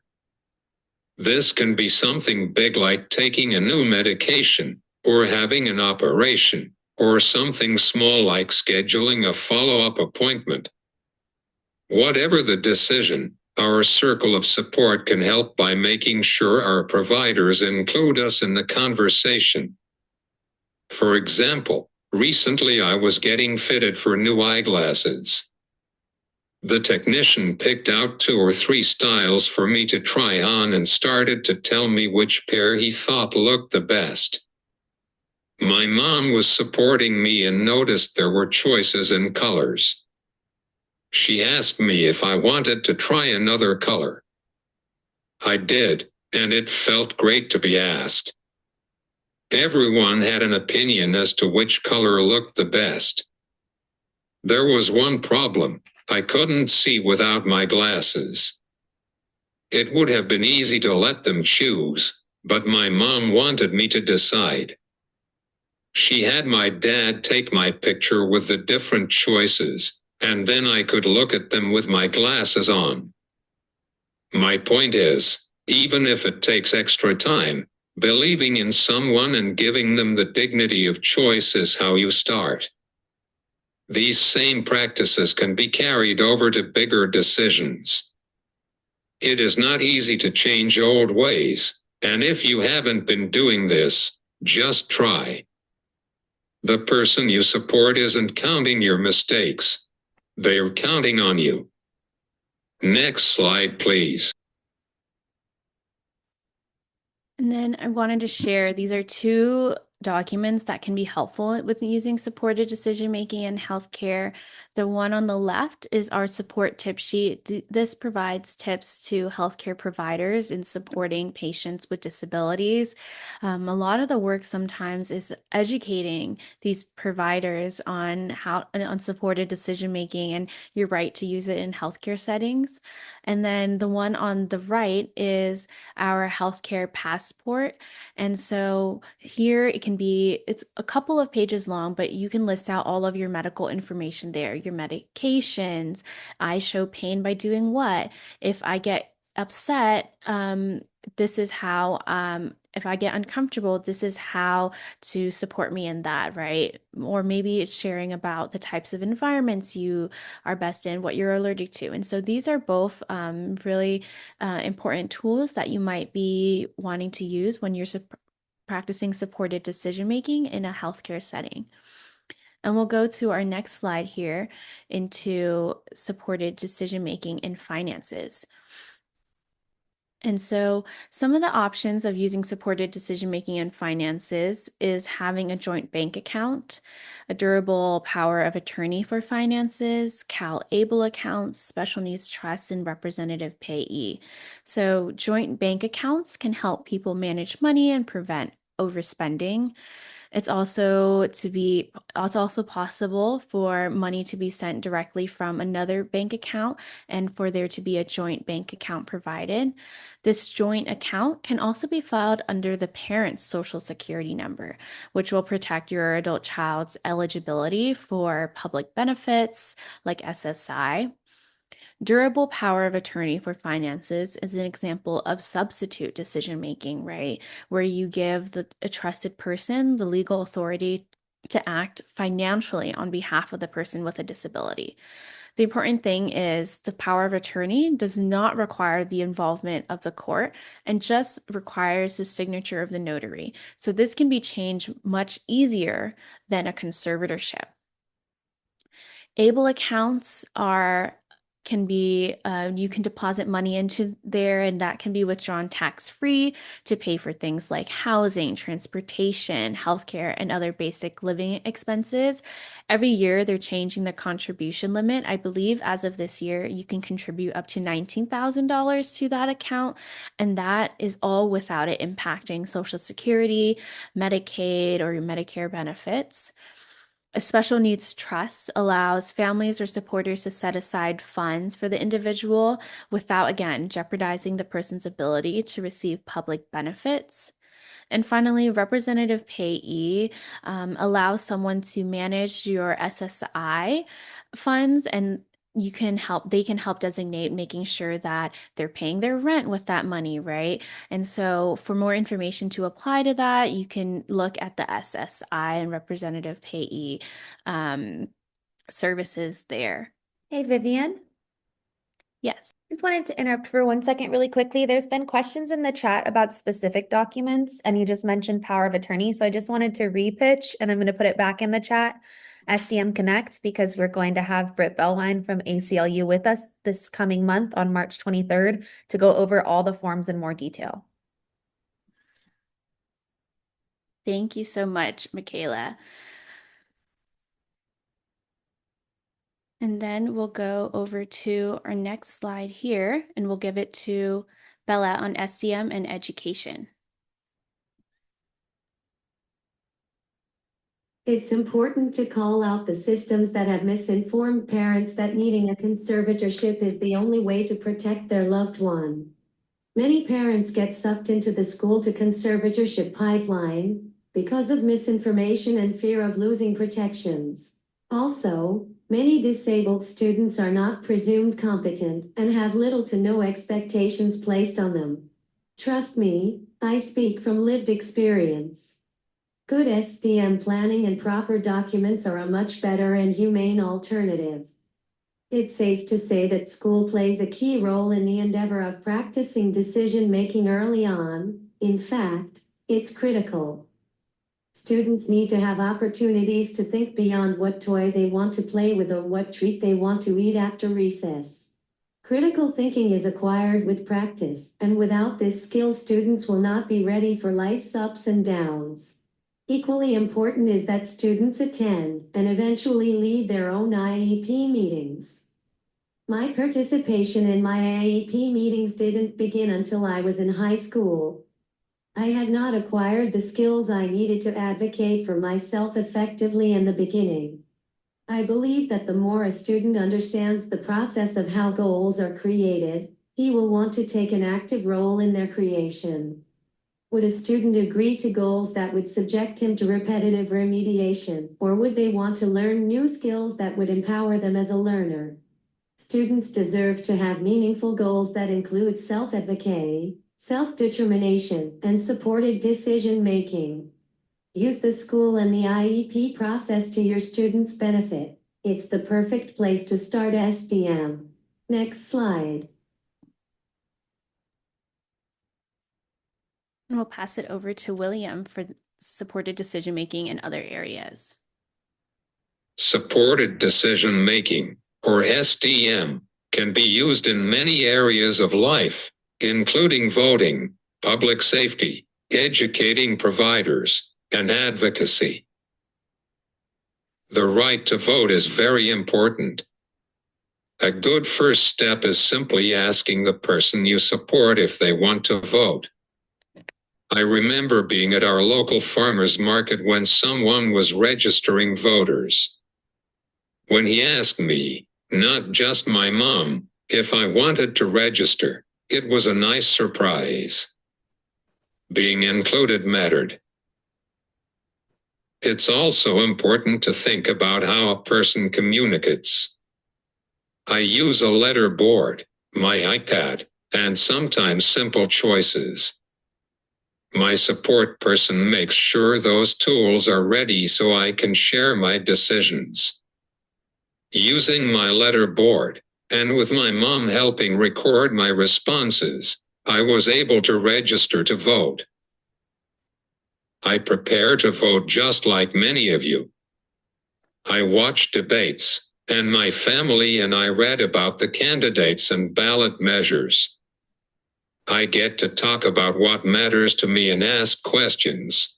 [SPEAKER 8] This can be something big like taking a new medication, or having an operation, or something small like scheduling a follow-up appointment. Whatever the decision, our circle of support can help by making sure our providers include us in the conversation. For example, recently I was getting fitted for new eyeglasses. The technician picked out 2 or 3 styles for me to try on and started to tell me which pair he thought looked the best. My mom was supporting me and noticed there were choices in colors. She asked me if I wanted to try another color. I did, and it felt great to be asked. Everyone had an opinion as to which color looked the best. There was one problem: I couldn't see without my glasses. It would have been easy to let them choose, but my mom wanted me to decide. She had my dad take my picture with the different choices, and then I could look at them with my glasses on. My point is, even if it takes extra time, believing in someone and giving them the dignity of choice is how you start. These same practices can be carried over to bigger decisions. It is not easy to change old ways, and if you haven't been doing this, just try. The person you support isn't counting your mistakes. They're counting on you. Next slide, please.
[SPEAKER 1] And then I wanted to share, these are 2 documents that can be helpful with using supported decision making in healthcare. The one on the left is our support tip sheet. This provides tips to healthcare providers in supporting patients with disabilities. A lot of the work sometimes is educating these providers on supported decision making and your right to use it in healthcare settings. And then the one on the right is our healthcare passport. And so here it's a couple of pages long, but you can list out all of your medical information there, your medications. I show pain by doing what? If I get upset, this is how, if I get uncomfortable, this is how to support me in that, right? Or maybe it's sharing about the types of environments you are best in, what you're allergic to. And so these are both really important tools that you might be wanting to use when you're practicing supported decision making in a healthcare setting. And we'll go to our next slide here into supported decision making in finances. And so some of the options of using supported decision making in finances is having a joint bank account, a durable power of attorney for finances, CalAble accounts, special needs trusts, and representative payee. So joint bank accounts can help people manage money and prevent overspending. It's also possible for money to be sent directly from another bank account and for there to be a joint bank account provided. This joint account can also be filed under the parent's social security number, which will protect your adult child's eligibility for public benefits like SSI. Durable power of attorney for finances is an example of substitute decision making, right? Where you give a trusted person the legal authority to act financially on behalf of the person with a disability. The important thing is the power of attorney does not require the involvement of the court and just requires the signature of the notary. So this can be changed much easier than a conservatorship. Able accounts are can be you can deposit money into there, and that can be withdrawn tax-free to pay for things like housing, transportation, healthcare, and other basic living expenses. Every year, they're changing the contribution limit. I believe as of this year, you can contribute up to $19,000 to that account, and that is all without it impacting Social Security, Medicaid, or your Medicare benefits. A special needs trust allows families or supporters to set aside funds for the individual without, again, jeopardizing the person's ability to receive public benefits. And finally, representative payee allows someone to manage your SSI funds, and they can help designate making sure that they're paying their rent with that money, right? And so for more information to apply to that, you can look at the SSI and representative payee um, services there.
[SPEAKER 2] Hey, Vivian.
[SPEAKER 1] Yes.
[SPEAKER 2] Just wanted to interrupt for 1 second really quickly. There's been questions in the chat about specific documents, and you just mentioned power of attorney. So I just wanted to repitch, and I'm going to put it back in the chat, SDM Connect, because we're going to have Britt Bellwine from ACLU with us this coming month on March 23rd to go over all the forms in more detail.
[SPEAKER 1] Thank you so much, Michaela. And then we'll go over to our next slide here, and we'll give it to Bella on SDM and education.
[SPEAKER 7] It's important to call out the systems that have misinformed parents that needing a conservatorship is the only way to protect their loved one. Many parents get sucked into the school to conservatorship pipeline because of misinformation and fear of losing protections. Also, many disabled students are not presumed competent and have little to no expectations placed on them. Trust me, I speak from lived experience. Good SDM planning and proper documents are a much better and humane alternative. It's safe to say that school plays a key role in the endeavor of practicing decision-making early on. In fact, it's critical. Students need to have opportunities to think beyond what toy they want to play with or what treat they want to eat after recess. Critical thinking is acquired with practice, and without this skill, students will not be ready for life's ups and downs. Equally important is that students attend and eventually lead their own IEP meetings. My participation in my IEP meetings didn't begin until I was in high school. I had not acquired the skills I needed to advocate for myself effectively in the beginning. I believe that the more a student understands the process of how goals are created, he will want to take an active role in their creation. Would a student agree to goals that would subject him to repetitive remediation, or would they want to learn new skills that would empower them as a learner? Students deserve to have meaningful goals that include self-advocacy, self-determination, and supported decision-making. Use the school and the IEP process to your students' benefit. It's the perfect place to start SDM. Next slide.
[SPEAKER 1] And we'll pass it over to William for supported decision-making in other areas.
[SPEAKER 8] Supported decision making, or SDM, can be used in many areas of life, including voting, public safety, educating providers, and advocacy. The right to vote is very important. A good first step is simply asking the person you support if they want to vote. I remember being at our local farmers market when someone was registering voters. When he asked me, not just my mom, if I wanted to register, it was a nice surprise. Being included mattered. It's also important to think about how a person communicates. I use a letter board, my iPad, and sometimes simple choices. My support person makes sure those tools are ready so I can share my decisions. Using my letter board, and with my mom helping record my responses, I was able to register to vote. I prepare to vote just like many of you. I watch debates, and my family and I read about the candidates and ballot measures. I get to talk about what matters to me and ask questions.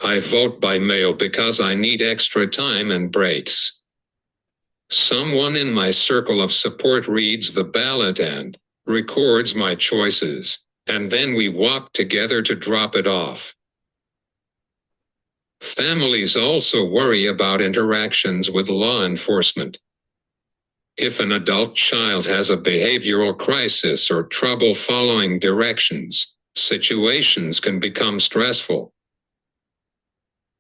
[SPEAKER 8] I vote by mail because I need extra time and breaks. Someone in my circle of support reads the ballot and records my choices, and then we walk together to drop it off. Families also worry about interactions with law enforcement. If an adult child has a behavioral crisis or trouble following directions, situations can become stressful.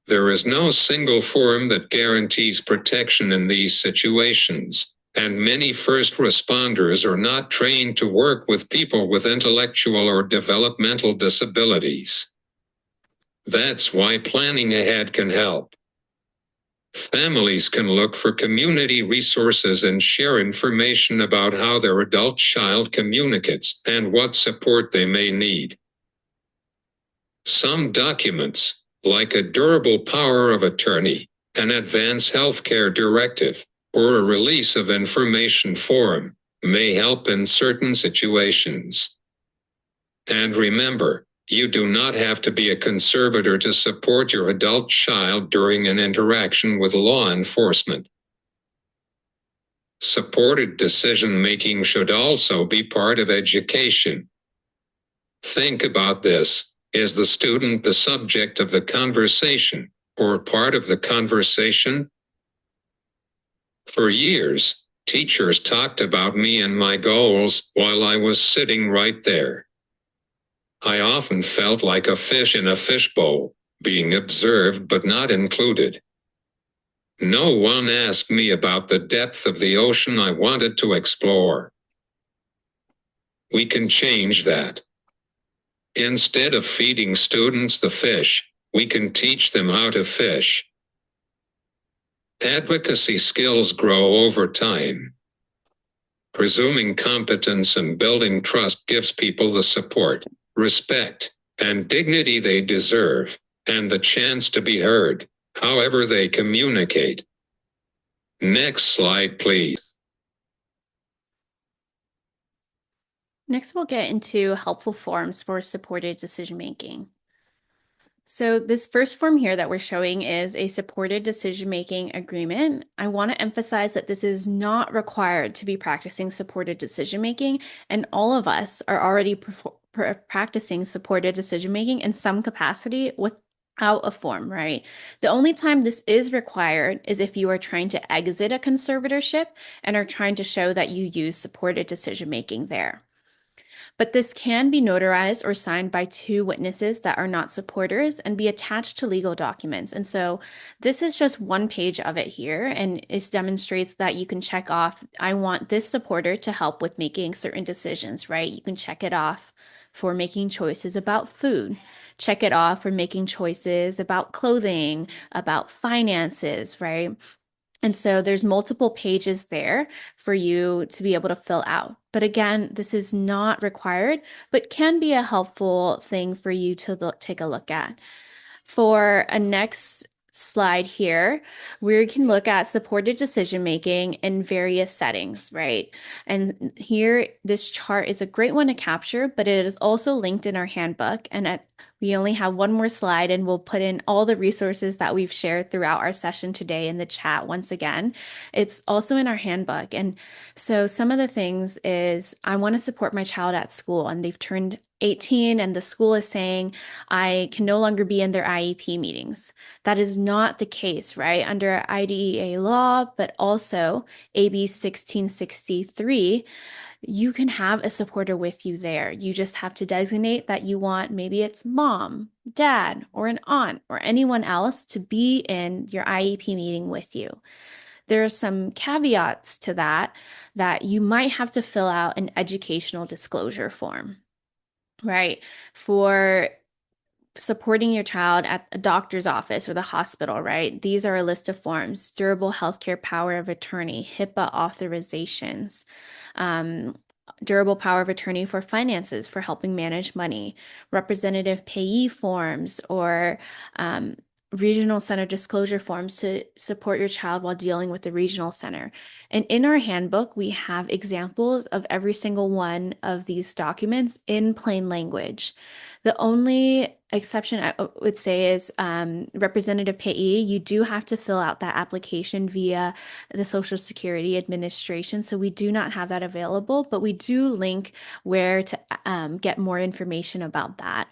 [SPEAKER 8] There is no single form that guarantees protection in these situations, and many first responders are not trained to work with people with intellectual or developmental disabilities. That's why planning ahead can help. Families can look for community resources and share information about how their adult child communicates and what support they may need. Some documents, like a durable power of attorney, an advance healthcare directive, or a release of information form, may help in certain situations. And remember, you do not have to be a conservator to support your adult child during an interaction with law enforcement. Supported decision-making should also be part of education. Think about this. Is the student the subject of the conversation, or part of the conversation? For years, teachers talked about me and my goals while I was sitting right there. I often felt like a fish in a fishbowl, being observed but not included. No one asked me about the depth of the ocean I wanted to explore. We can change that. Instead of feeding students the fish, we can teach them how to fish. Advocacy skills grow over time. Presuming competence and building trust gives people the support, respect, and dignity they deserve, and the chance to be heard, however they communicate. Next slide, please.
[SPEAKER 1] Next, we'll get into helpful forms for supported decision-making. So this first form here that we're showing is a supported decision-making agreement. I want to emphasize that this is not required to be practicing supported decision-making, and all of us are already practicing supported decision-making in some capacity without a form, right? The only time this is required is if you are trying to exit a conservatorship and are trying to show that you use supported decision-making there. But this can be notarized or signed by two witnesses that are not supporters and be attached to legal documents. And so this is just one page of it here, and it demonstrates that you can check off, I want this supporter to help with making certain decisions, right? You can check it off for making choices about food, check it off for making choices about clothing, about finances, right? And so there's multiple pages there for you to be able to fill out. But again, this is not required, but can be a helpful thing for you to take a look at. For a next slide here, we can look at supported decision making in various settings, right? And here, this chart is a great one to capture, but it is also linked in our handbook. And we only have one more slide, and we'll put in all the resources that we've shared throughout our session today in the chat once again. It's also in our handbook. And so some of the things is I want to support my child at school, and they've turned 18 and the school is saying I can no longer be in their IEP meetings. That is not the case, right? Under IDEA law, but also AB 1663, you can have a supporter with you there. You just have to designate that you want, maybe it's mom, dad, or an aunt, or anyone else to be in your IEP meeting with you. There are some caveats to that you might have to fill out an educational disclosure form, right? For supporting your child at a doctor's office or the hospital, right? These are a list of forms: durable healthcare power of attorney, HIPAA authorizations, durable power of attorney for finances, for helping manage money, representative payee forms, or regional center disclosure forms to support your child while dealing with the regional center. And in our handbook, we have examples of every single one of these documents in plain language. The only exception I would say is representative payee. You do have to fill out that application via the Social Security Administration. So we do not have that available, but we do link where to get more information about that.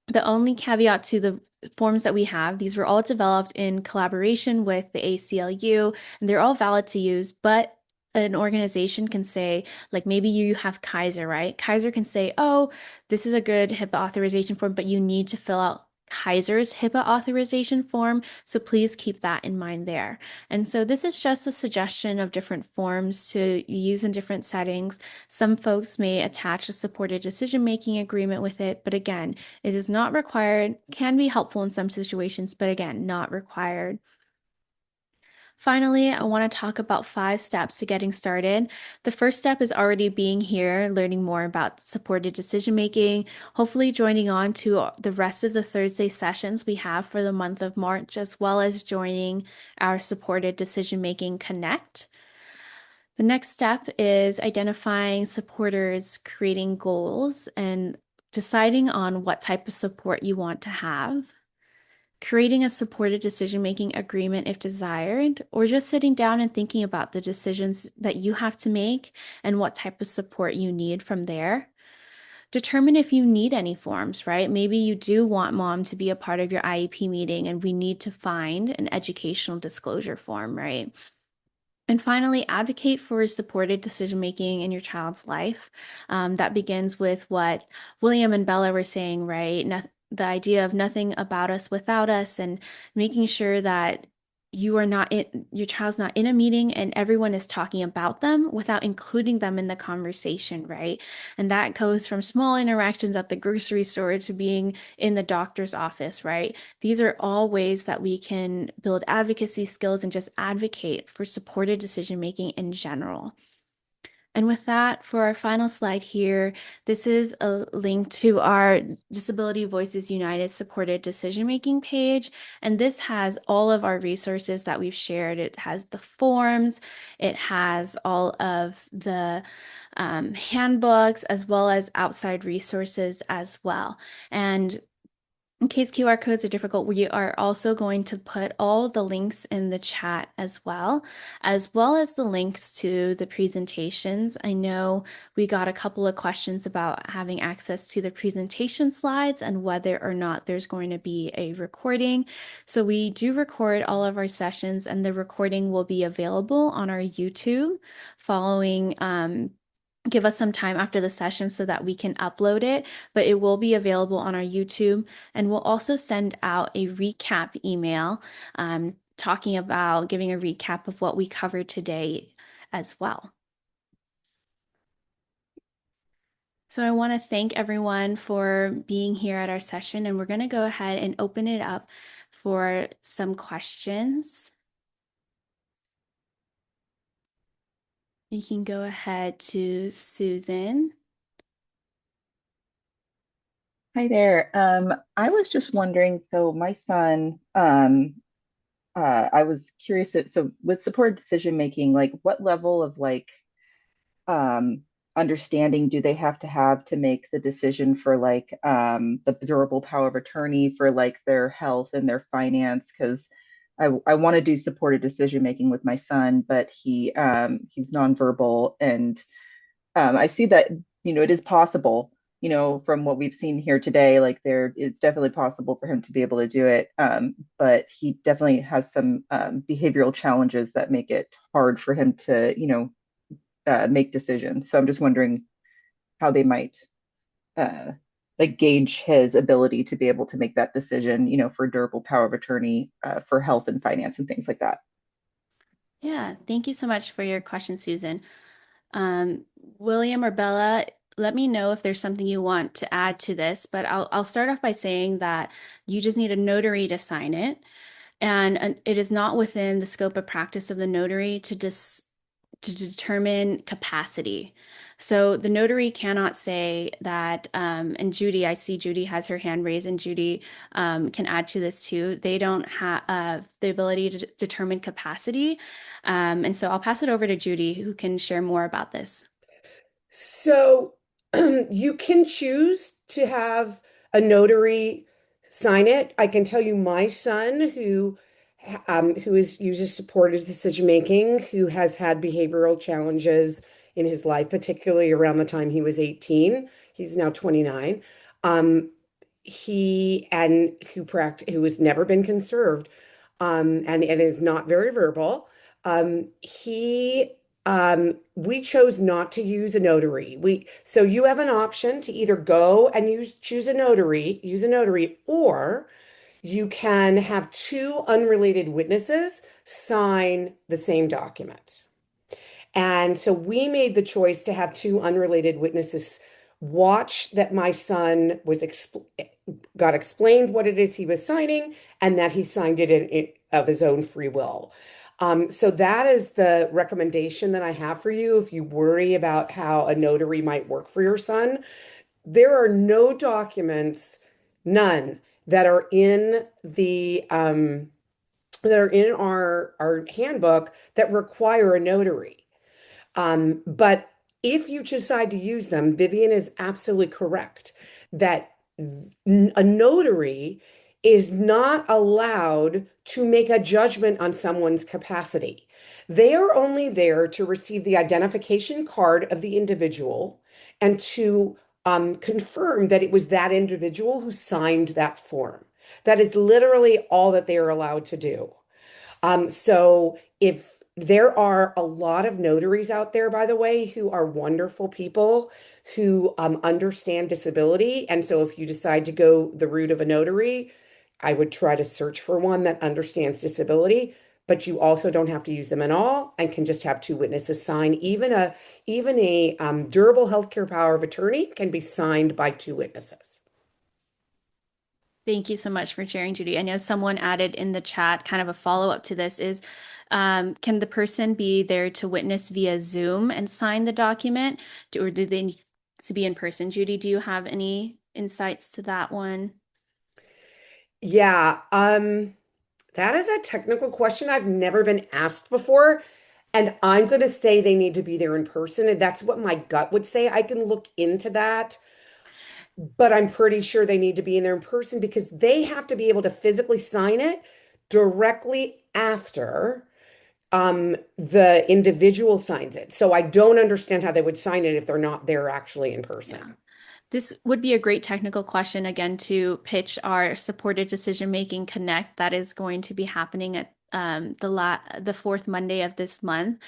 [SPEAKER 1] The only caveat to the forms that we have, these were all developed in collaboration with the ACLU, and they're all valid to use, but an organization can say, like maybe you have Kaiser, right? Kaiser can say, oh, this is a good HIPAA authorization form, but you need to fill out Kaiser's HIPAA authorization form. So please keep that in mind there. And so this is just a suggestion of different forms to use in different settings. Some folks may attach a supported decision-making agreement with it, but again, it is not required, can be helpful in some situations, but again, not required. Finally, I want to talk about 5 steps to getting started. The first step is already being here, learning more about supported decision making, hopefully joining on to the rest of the Thursday sessions we have for the month of March, as well as joining our supported decision making connect. The next step is identifying supporters, creating goals, and deciding on what type of support you want to have, creating a supported decision-making agreement if desired, or just sitting down and thinking about the decisions that you have to make and what type of support you need from there. Determine if you need any forms, right? Maybe you do want mom to be a part of your IEP meeting and we need to find an educational disclosure form, right? And finally, advocate for supported decision making in your child's life. That begins with what William and Bella were saying, right? The idea of nothing about us without us, and making sure that you are not in, your child's not in a meeting and everyone is talking about them without including them in the conversation, right? And that goes from small interactions at the grocery store to being in the doctor's office, right? These are all ways that we can build advocacy skills and just advocate for supported decision making in general. And with that, for our final slide here, this is a link to our Disability Voices United supported decision-making page. And this has all of our resources that we've shared. It has the forms, it has all of the handbooks, as well as outside resources as well. And in case QR codes are difficult, we are also going to put all the links in the chat as well as the links to the presentations. I know we got a couple of questions about having access to the presentation slides and whether or not there's going to be a recording. So we do record all of our sessions, and the recording will be available on our YouTube following give us some time after the session so that we can upload it, but it will be available on our YouTube. And we'll also send out a recap email talking about giving a recap of what we covered today as well. So I want to thank everyone for being here at our session, and we're going to go ahead and open it up for some questions. You can go ahead to Susan.
[SPEAKER 9] Hi there. I was just wondering, so my son, I was curious so with supported decision making, like what level of um, understanding do they have to make the decision for the durable power of attorney for like their health and their finance? Because I want to do supported decision making with my son, but he's nonverbal, and I see that, it is possible, from what we've seen here today, it's definitely possible for him to be able to do it. But he definitely has some behavioral challenges that make it hard for him to, make decisions. So I'm just wondering how they might uh, gauge his ability to be able to make that decision, for durable power of attorney, for health and finance and things like that.
[SPEAKER 1] Yeah, thank you so much for your question, Susan. William or Bella, let me know if there's something you want to add to this, but I'll start off by saying that you just need a notary to sign it, and it is not within the scope of practice of the notary to to determine capacity. So the notary cannot say that, and Judy, I see Judy has her hand raised, and Judy can add to this too. They don't have the ability to determine capacity. And so I'll pass it over to Judy, who can share more about this.
[SPEAKER 10] So you can choose to have a notary sign it. I can tell you my son who uses supported decision making, who has had behavioral challenges in his life, particularly around the time he was 18. He's now 29. Um, he and who has never been conserved, and is not very verbal. He We chose not to use a notary. So you have an option to either go and use a notary, or you can have two unrelated witnesses sign the same document. And so we made the choice to have two unrelated witnesses watch that my son got explained what it is he was signing, and that he signed it of his own free will. So that is the recommendation that I have for you if you worry about how a notary might work for your son. There are no documents, none, that are in our handbook that require a notary. But if you decide to use them, Vivian is absolutely correct that a notary is not allowed to make a judgment on someone's capacity. They are only there to receive the identification card of the individual and to confirm that it was that individual who signed that form. That is literally all that they are allowed to do. So if there are a lot of notaries out there, by the way, who are wonderful people who understand disability. And so if you decide to go the route of a notary, I would try to search for one that understands disability, but you also don't have to use them at all and can just have two witnesses sign. Even a durable healthcare power of attorney can be signed by two witnesses.
[SPEAKER 1] Thank you so much for sharing, Judy. I know someone added in the chat, kind of a follow-up to this is, can the person be there to witness via Zoom and sign the document, or do they need to be in person? Judy, do you have any insights to that one?
[SPEAKER 10] Yeah, that is a technical question I've never been asked before. And I'm going to say they need to be there in person. And that's what my gut would say. I can look into that, but I'm pretty sure they need to be in there in person because they have to be able to physically sign it directly after the individual signs it. So I don't understand how they would sign it if they're not there actually in
[SPEAKER 1] Yeah.
[SPEAKER 10] person.
[SPEAKER 1] This would be a great technical question again to pitch our supported decision making connect that is going to be happening at the fourth Monday of this month.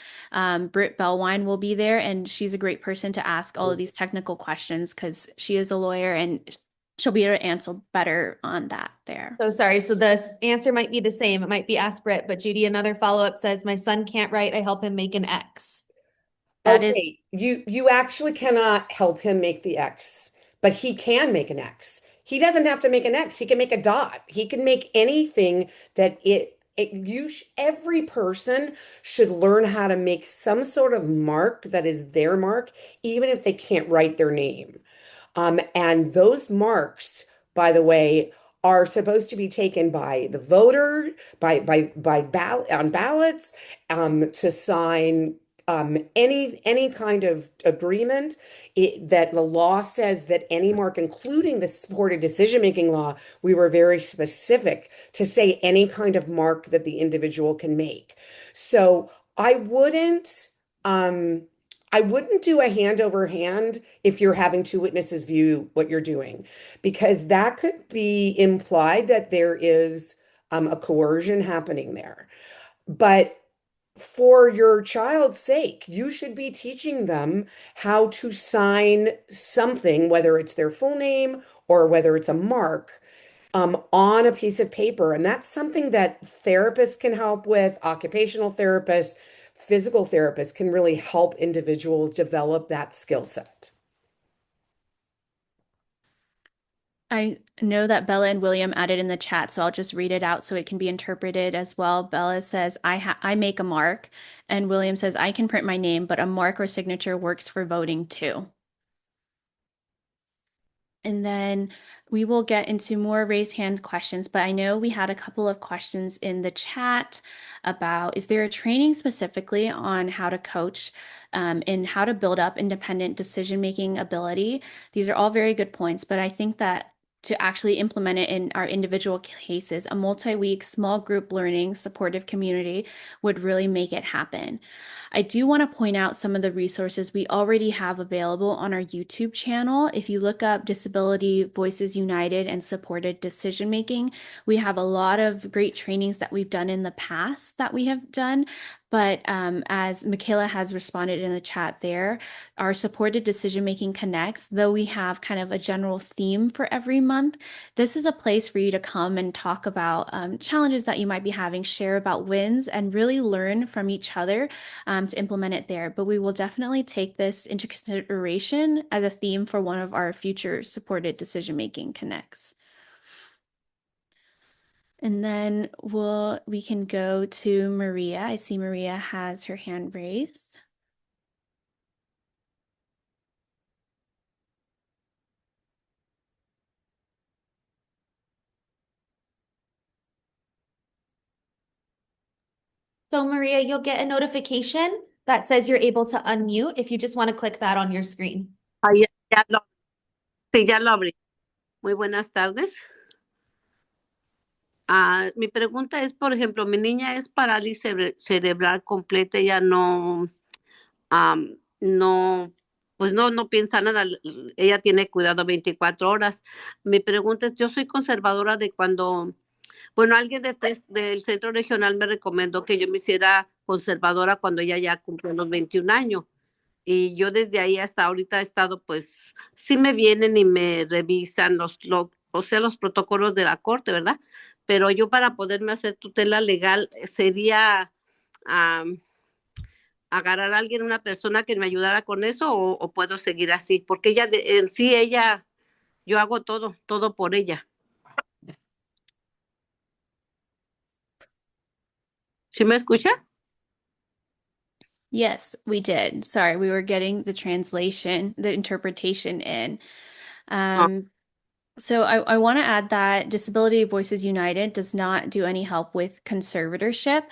[SPEAKER 1] Britt Bellwine will be there, and she's a great person to ask all of these technical questions because she is a lawyer and she'll be able to answer better on that there.
[SPEAKER 2] So sorry. So the answer might be the same. It might be ask Britt, but Judy, another follow-up says, my son can't write. I help him make an X.
[SPEAKER 1] That is,
[SPEAKER 10] Okay, you actually cannot help him make the X, but he can make an X. He doesn't have to make an X. He can make a dot. He can make anything that every person should learn how to make some sort of mark that is their mark, even if they can't write their name. And those marks, by the way, are supposed to be taken by the voter, by ballot on ballots, to sign any kind of agreement. That the law says that any mark, including the supported decision-making law, we were very specific to say any kind of mark that the individual can make. So um, I wouldn't do a hand over hand if you're having two witnesses view what you're doing, because that could be implied that there is a coercion happening there. But for your child's sake, you should be teaching them how to sign something, whether it's their full name or whether it's a mark, on a piece of paper. And that's something that therapists can help with, occupational therapists, physical therapists can really help individuals develop that skill set.
[SPEAKER 1] I know that Bella and William added in the chat, so I'll just read it out so it can be interpreted as well. Bella says, I make a mark, and William says, I can print my name, but a mark or signature works for voting too. And then we will get into more raised hand questions, but I know we had a couple of questions in the chat about, is there a training specifically on how to coach and how to build up independent decision-making ability? These are all very good points, but I think that to actually implement it in our individual cases, a multi-week small group learning supportive community would really make it happen. I do want to point out some of the resources we already have available on our YouTube channel. If you look up Disability Voices United and Supported Decision Making, we have a lot of great trainings that we've done in the past that we have done. But as Michaela has responded in the chat there, our supported decision making connects, though we have kind of a general theme for every month, this is a place for you to come and talk about challenges that you might be having, share about wins, and really learn from each other to implement it there. But we will definitely take this into consideration as a theme for one of our future supported decision making connects. And then we can go to Maria. I see Maria has her hand raised.
[SPEAKER 2] So Maria, you'll get a notification that says you're able to unmute if you just want to click that on your screen.
[SPEAKER 11] Ahí sí, ya lo abrí. Muy buenas tardes. Mi pregunta es, por ejemplo, mi niña es parálisis cerebral completa, ella no, pues no piensa nada, ella tiene cuidado 24 horas. Mi pregunta es, yo soy conservadora de cuando, bueno, alguien del centro regional me recomendó que yo me hiciera conservadora cuando ella ya cumplió los 21 años. Y yo desde ahí hasta ahorita he estado, pues, sí me vienen y me revisan o sea, los protocolos de la corte, ¿verdad? Pero yo para poderme hacer tutela legal sería agarrar a alguien, una persona que me ayudara con eso o puedo seguir así, porque ella, en sí, yo hago todo por ella. ¿Sí me escucha?
[SPEAKER 1] Yes, we did. Sorry, we were getting the translation, the interpretation in. So I want to add that Disability Voices United does not do any help with conservatorship.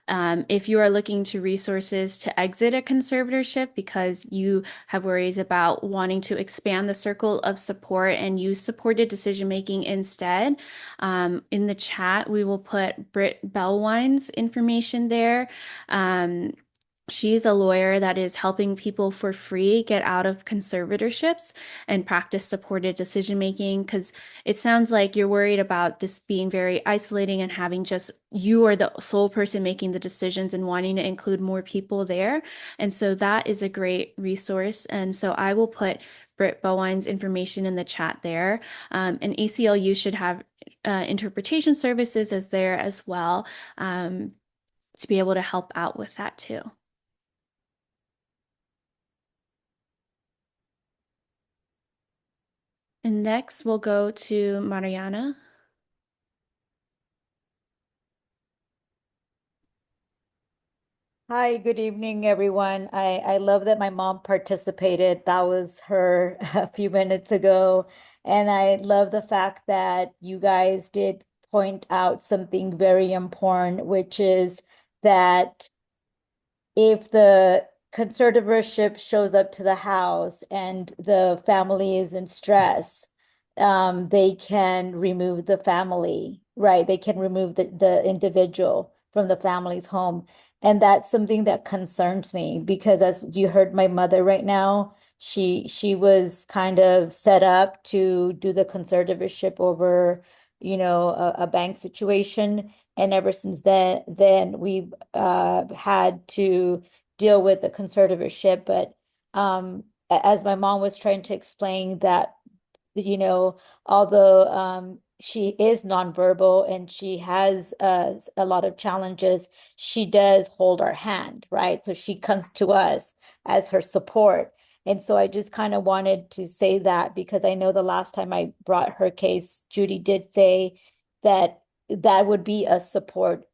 [SPEAKER 1] If you are looking to resources to exit a conservatorship because you have worries about wanting to expand the circle of support and use supported decision making instead, in the chat we will put Britt Bellwine's information there. She's a lawyer that is helping people for free get out of conservatorships and practice supported decision making because it sounds like you're worried about this being very isolating and having just you are the sole person making the decisions and wanting to include more people there. And so that is a great resource. And so I will put Britt Bowine's information in the chat there. And ACLU should have interpretation services as there as well to be able to help out with that too. And next we'll go to Mariana.
[SPEAKER 12] Hi, good evening, everyone. I love that my mom participated. That was her a few minutes ago. And I love the fact that you guys did point out something very important, which is that if the conservatorship shows up to the house and the family is in stress, they can remove the family, right? They can remove the individual from the family's home. And that's something that concerns me because as you heard my mother right now, she was kind of set up to do the conservatorship over, a bank situation. And ever since then we've had to deal with the conservatorship. But as my mom was trying to explain that, although she is nonverbal and she has a lot of challenges, she does hold our hand, right? So she comes to us as her support. And so I just kind of wanted to say that because I know the last time I brought her case, Judy did say that that would be a support,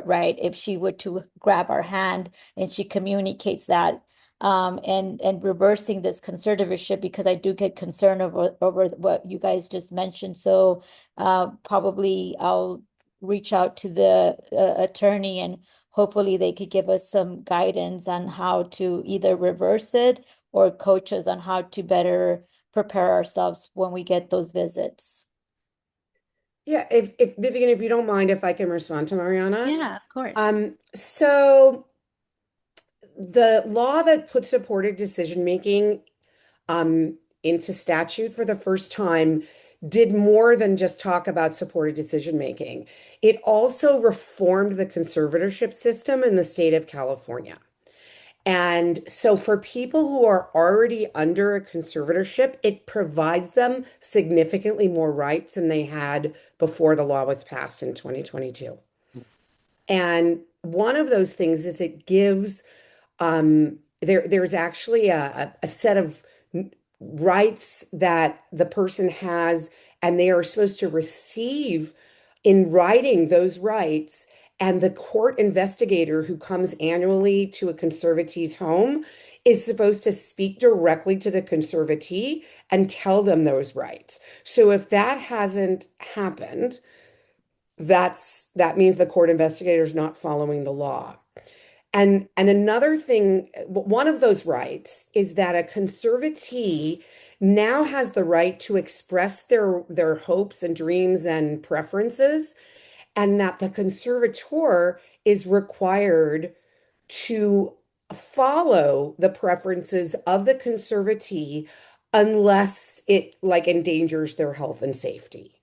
[SPEAKER 12] right? If she were to grab our hand and she communicates that, and reversing this conservatorship, because I do get concerned over what you guys just mentioned. So probably I'll reach out to the attorney, and hopefully they could give us some guidance on how to either reverse it or coach us on how to better prepare ourselves when we get those visits.
[SPEAKER 10] Yeah, if Vivian, if you don't mind, if I can respond to Mariana.
[SPEAKER 1] Yeah, of course.
[SPEAKER 10] So the law that put supported decision making into statute for the first time did more than just talk about supported decision making. It also reformed the conservatorship system in the state of California. And so for people who are already under a conservatorship, it provides them significantly more rights than they had before the law was passed in 2022. And one of those things is it gives there's actually a set of rights that the person has, and they are supposed to receive in writing those rights. And the court investigator who comes annually to a conservatee's home is supposed to speak directly to the conservatee and tell them those rights. So if that hasn't happened, that means the court investigator is not following the law. And another thing, one of those rights is that a conservatee now has the right to express their hopes and dreams and preferences, and that the conservator is required to follow the preferences of the conservatee unless it like endangers their health and safety.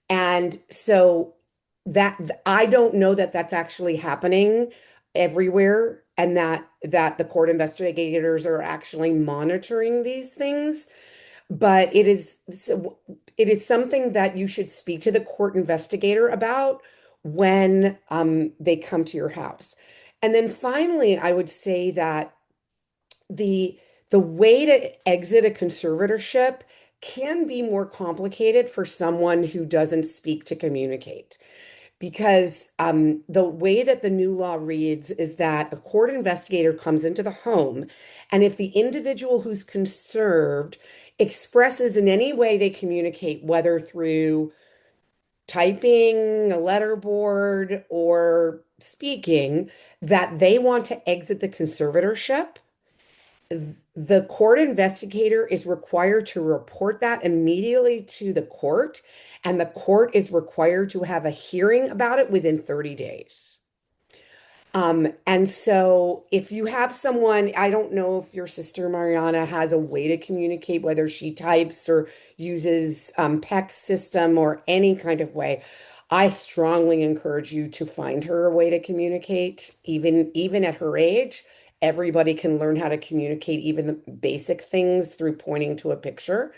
[SPEAKER 10] And so that I don't know that that's actually happening everywhere, and that the court investigators are actually monitoring these things. But it is something that you should speak to the court investigator about when they come to your house. And then finally, I would say that the the way to exit a conservatorship can be more complicated for someone who doesn't speak to communicate. Because the way that the new law reads is that a court investigator comes into the home, and if the individual who's conserved expresses in any way they communicate, whether through typing, a letterboard, or speaking, that they want to exit the conservatorship, the court investigator is required to report that immediately to the court, and the court is required to have a hearing about it within 30 days. And so if you have someone, I don't know if your sister Mariana has a way to communicate, whether she types or uses PEC system or any kind of way. I strongly encourage you to find her a way to communicate, even at her age. Everybody can learn how to communicate, even the basic things through pointing to a picture.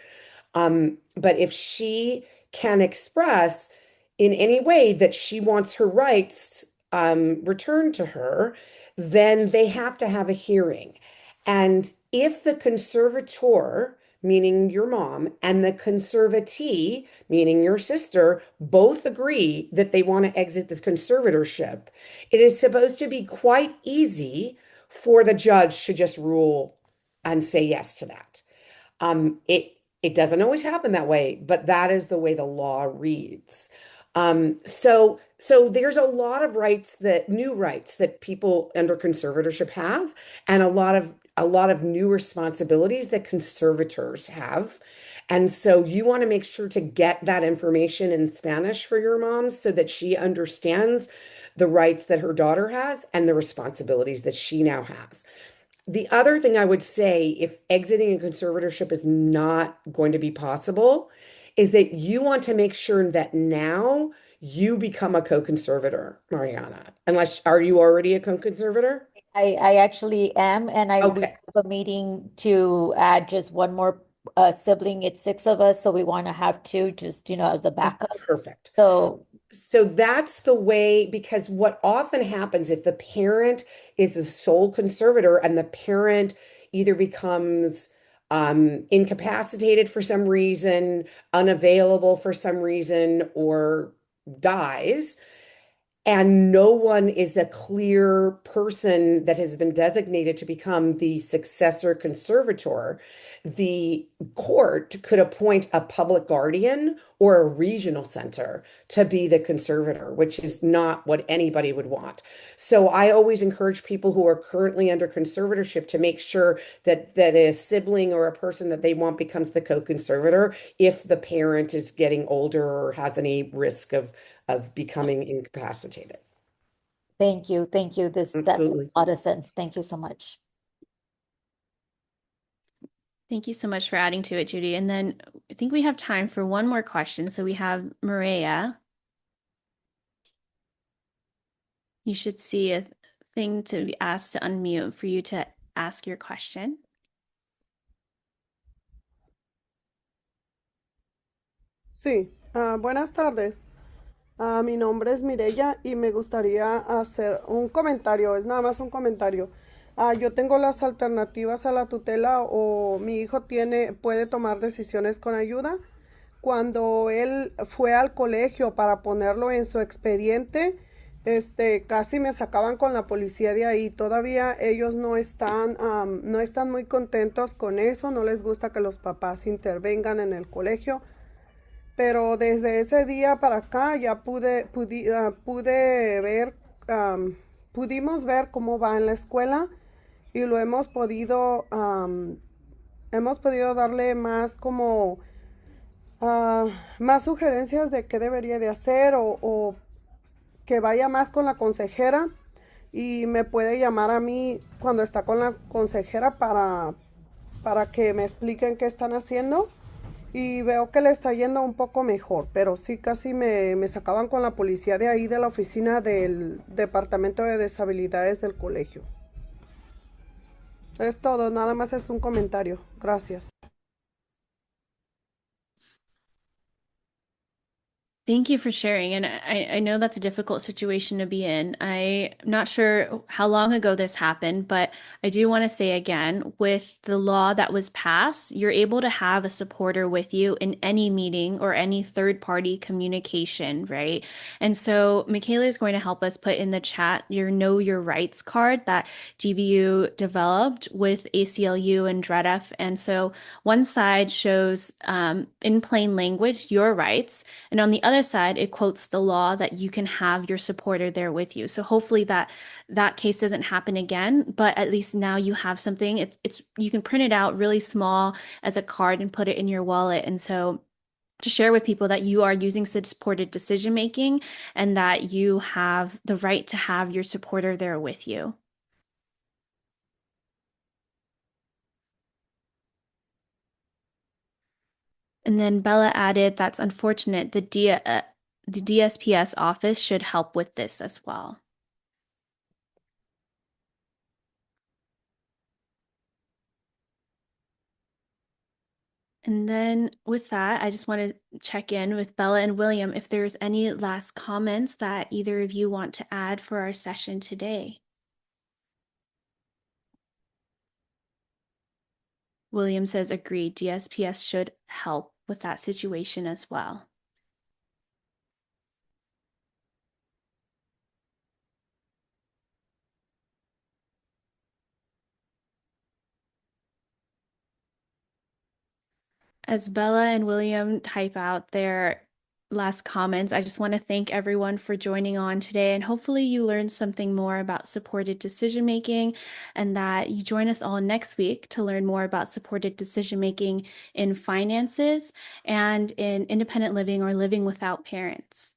[SPEAKER 10] But if she can express in any way that she wants her rights returned to her, then they have to have a hearing. And if the conservator, meaning your mom, and the conservatee, meaning your sister, both agree that they want to exit the conservatorship, it is supposed to be quite easy for the judge to just rule and say yes to that. It doesn't always happen that way, but that is the way the law reads. So there's a lot of new rights that people under conservatorship have, and a lot of new responsibilities that conservators have. And so you want to make sure to get that information in Spanish for your mom so that she understands the rights that her daughter has and the responsibilities that she now has. The other thing I would say, if exiting a conservatorship is not going to be possible, is that you want to make sure that now you become a co-conservator, Mariana. Are you already a co-conservator?
[SPEAKER 12] I actually am, and we
[SPEAKER 10] Okay,
[SPEAKER 12] have a meeting to add just one more sibling. It's six of us, so we want to have two, just as a backup.
[SPEAKER 10] perfect.
[SPEAKER 12] So
[SPEAKER 10] So that's the way, because what often happens if the parent is the sole conservator and the parent either becomes incapacitated for some reason, unavailable for some reason, or dies, and no one is a clear person that has been designated to become the successor conservator, the court could appoint a public guardian or a regional center to be the conservator, which is not what anybody would want. So I always encourage people who are currently under conservatorship to make sure that a sibling or a person that they want becomes the co-conservator if the parent is getting older or has any risk of becoming incapacitated.
[SPEAKER 12] Thank you. Thank you. That makes
[SPEAKER 10] Absolutely.
[SPEAKER 12] a lot of sense. Thank you so much.
[SPEAKER 1] Thank you so much for adding to it, Judy. And then I think we have time for one more question. So we have Maria. You should see a thing to be asked to unmute for you to ask your question.
[SPEAKER 13] Sí, buenas tardes. Mi nombre es Mireya y me gustaría hacer un comentario, es nada más un comentario. Yo tengo las alternativas a la tutela o mi hijo puede tomar decisiones con ayuda. Cuando él fue al colegio para ponerlo en su expediente, casi me sacaban con la policía de ahí. Todavía ellos no están muy contentos con eso, no les gusta que los papás intervengan en el colegio. Pero desde ese día para acá ya pudimos ver cómo va en la escuela y lo hemos podido darle más más sugerencias de qué debería de hacer o que vaya más con la consejera y me puede llamar a mí cuando está con la consejera para que me expliquen qué están haciendo. Y veo que le está yendo un poco mejor, pero sí casi me sacaban con la policía de ahí de la oficina del Departamento de Deshabilidades del colegio. Es todo, nada más es un comentario. Gracias.
[SPEAKER 1] Thank you for sharing. And I know that's a difficult situation to be in. I'm not sure how long ago this happened, but I do want to say again, with the law that was passed, you're able to have a supporter with you in any meeting or any third-party communication, right? And so Michaela is going to help us put in the chat your Know Your Rights card that DBU developed with ACLU and DREDF. And so one side shows in plain language your rights, and on the other side, it quotes the law that you can have your supporter there with you. So hopefully that case doesn't happen again, but at least now you have something. It's you can print it out really small as a card and put it in your wallet. And so to share with people that you are using supported decision making and that you have the right to have your supporter there with you. And then Bella added, that's unfortunate. The DSPS office should help with this as well. And then with that, I just want to check in with Bella and William if there's any last comments that either of you want to add for our session today. William says, agreed, DSPS should help with that situation as well. As Bella and William type out their last comments, I just want to thank everyone for joining on today, and hopefully you learned something more about supported decision making, and that you join us all next week to learn more about supported decision making in finances and in independent living or living without parents.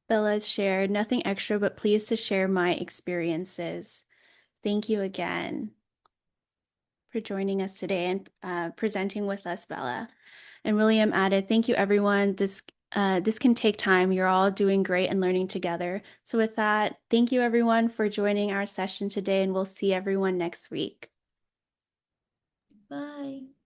[SPEAKER 1] Bella's shared nothing extra, but pleased to share my experiences. Thank you again. for joining us today and presenting with us, Bella. And William added, thank you, everyone. This can take time. You're all doing great and learning together. So with that, thank you, everyone, for joining our session today, and we'll see everyone next week.
[SPEAKER 14] Bye.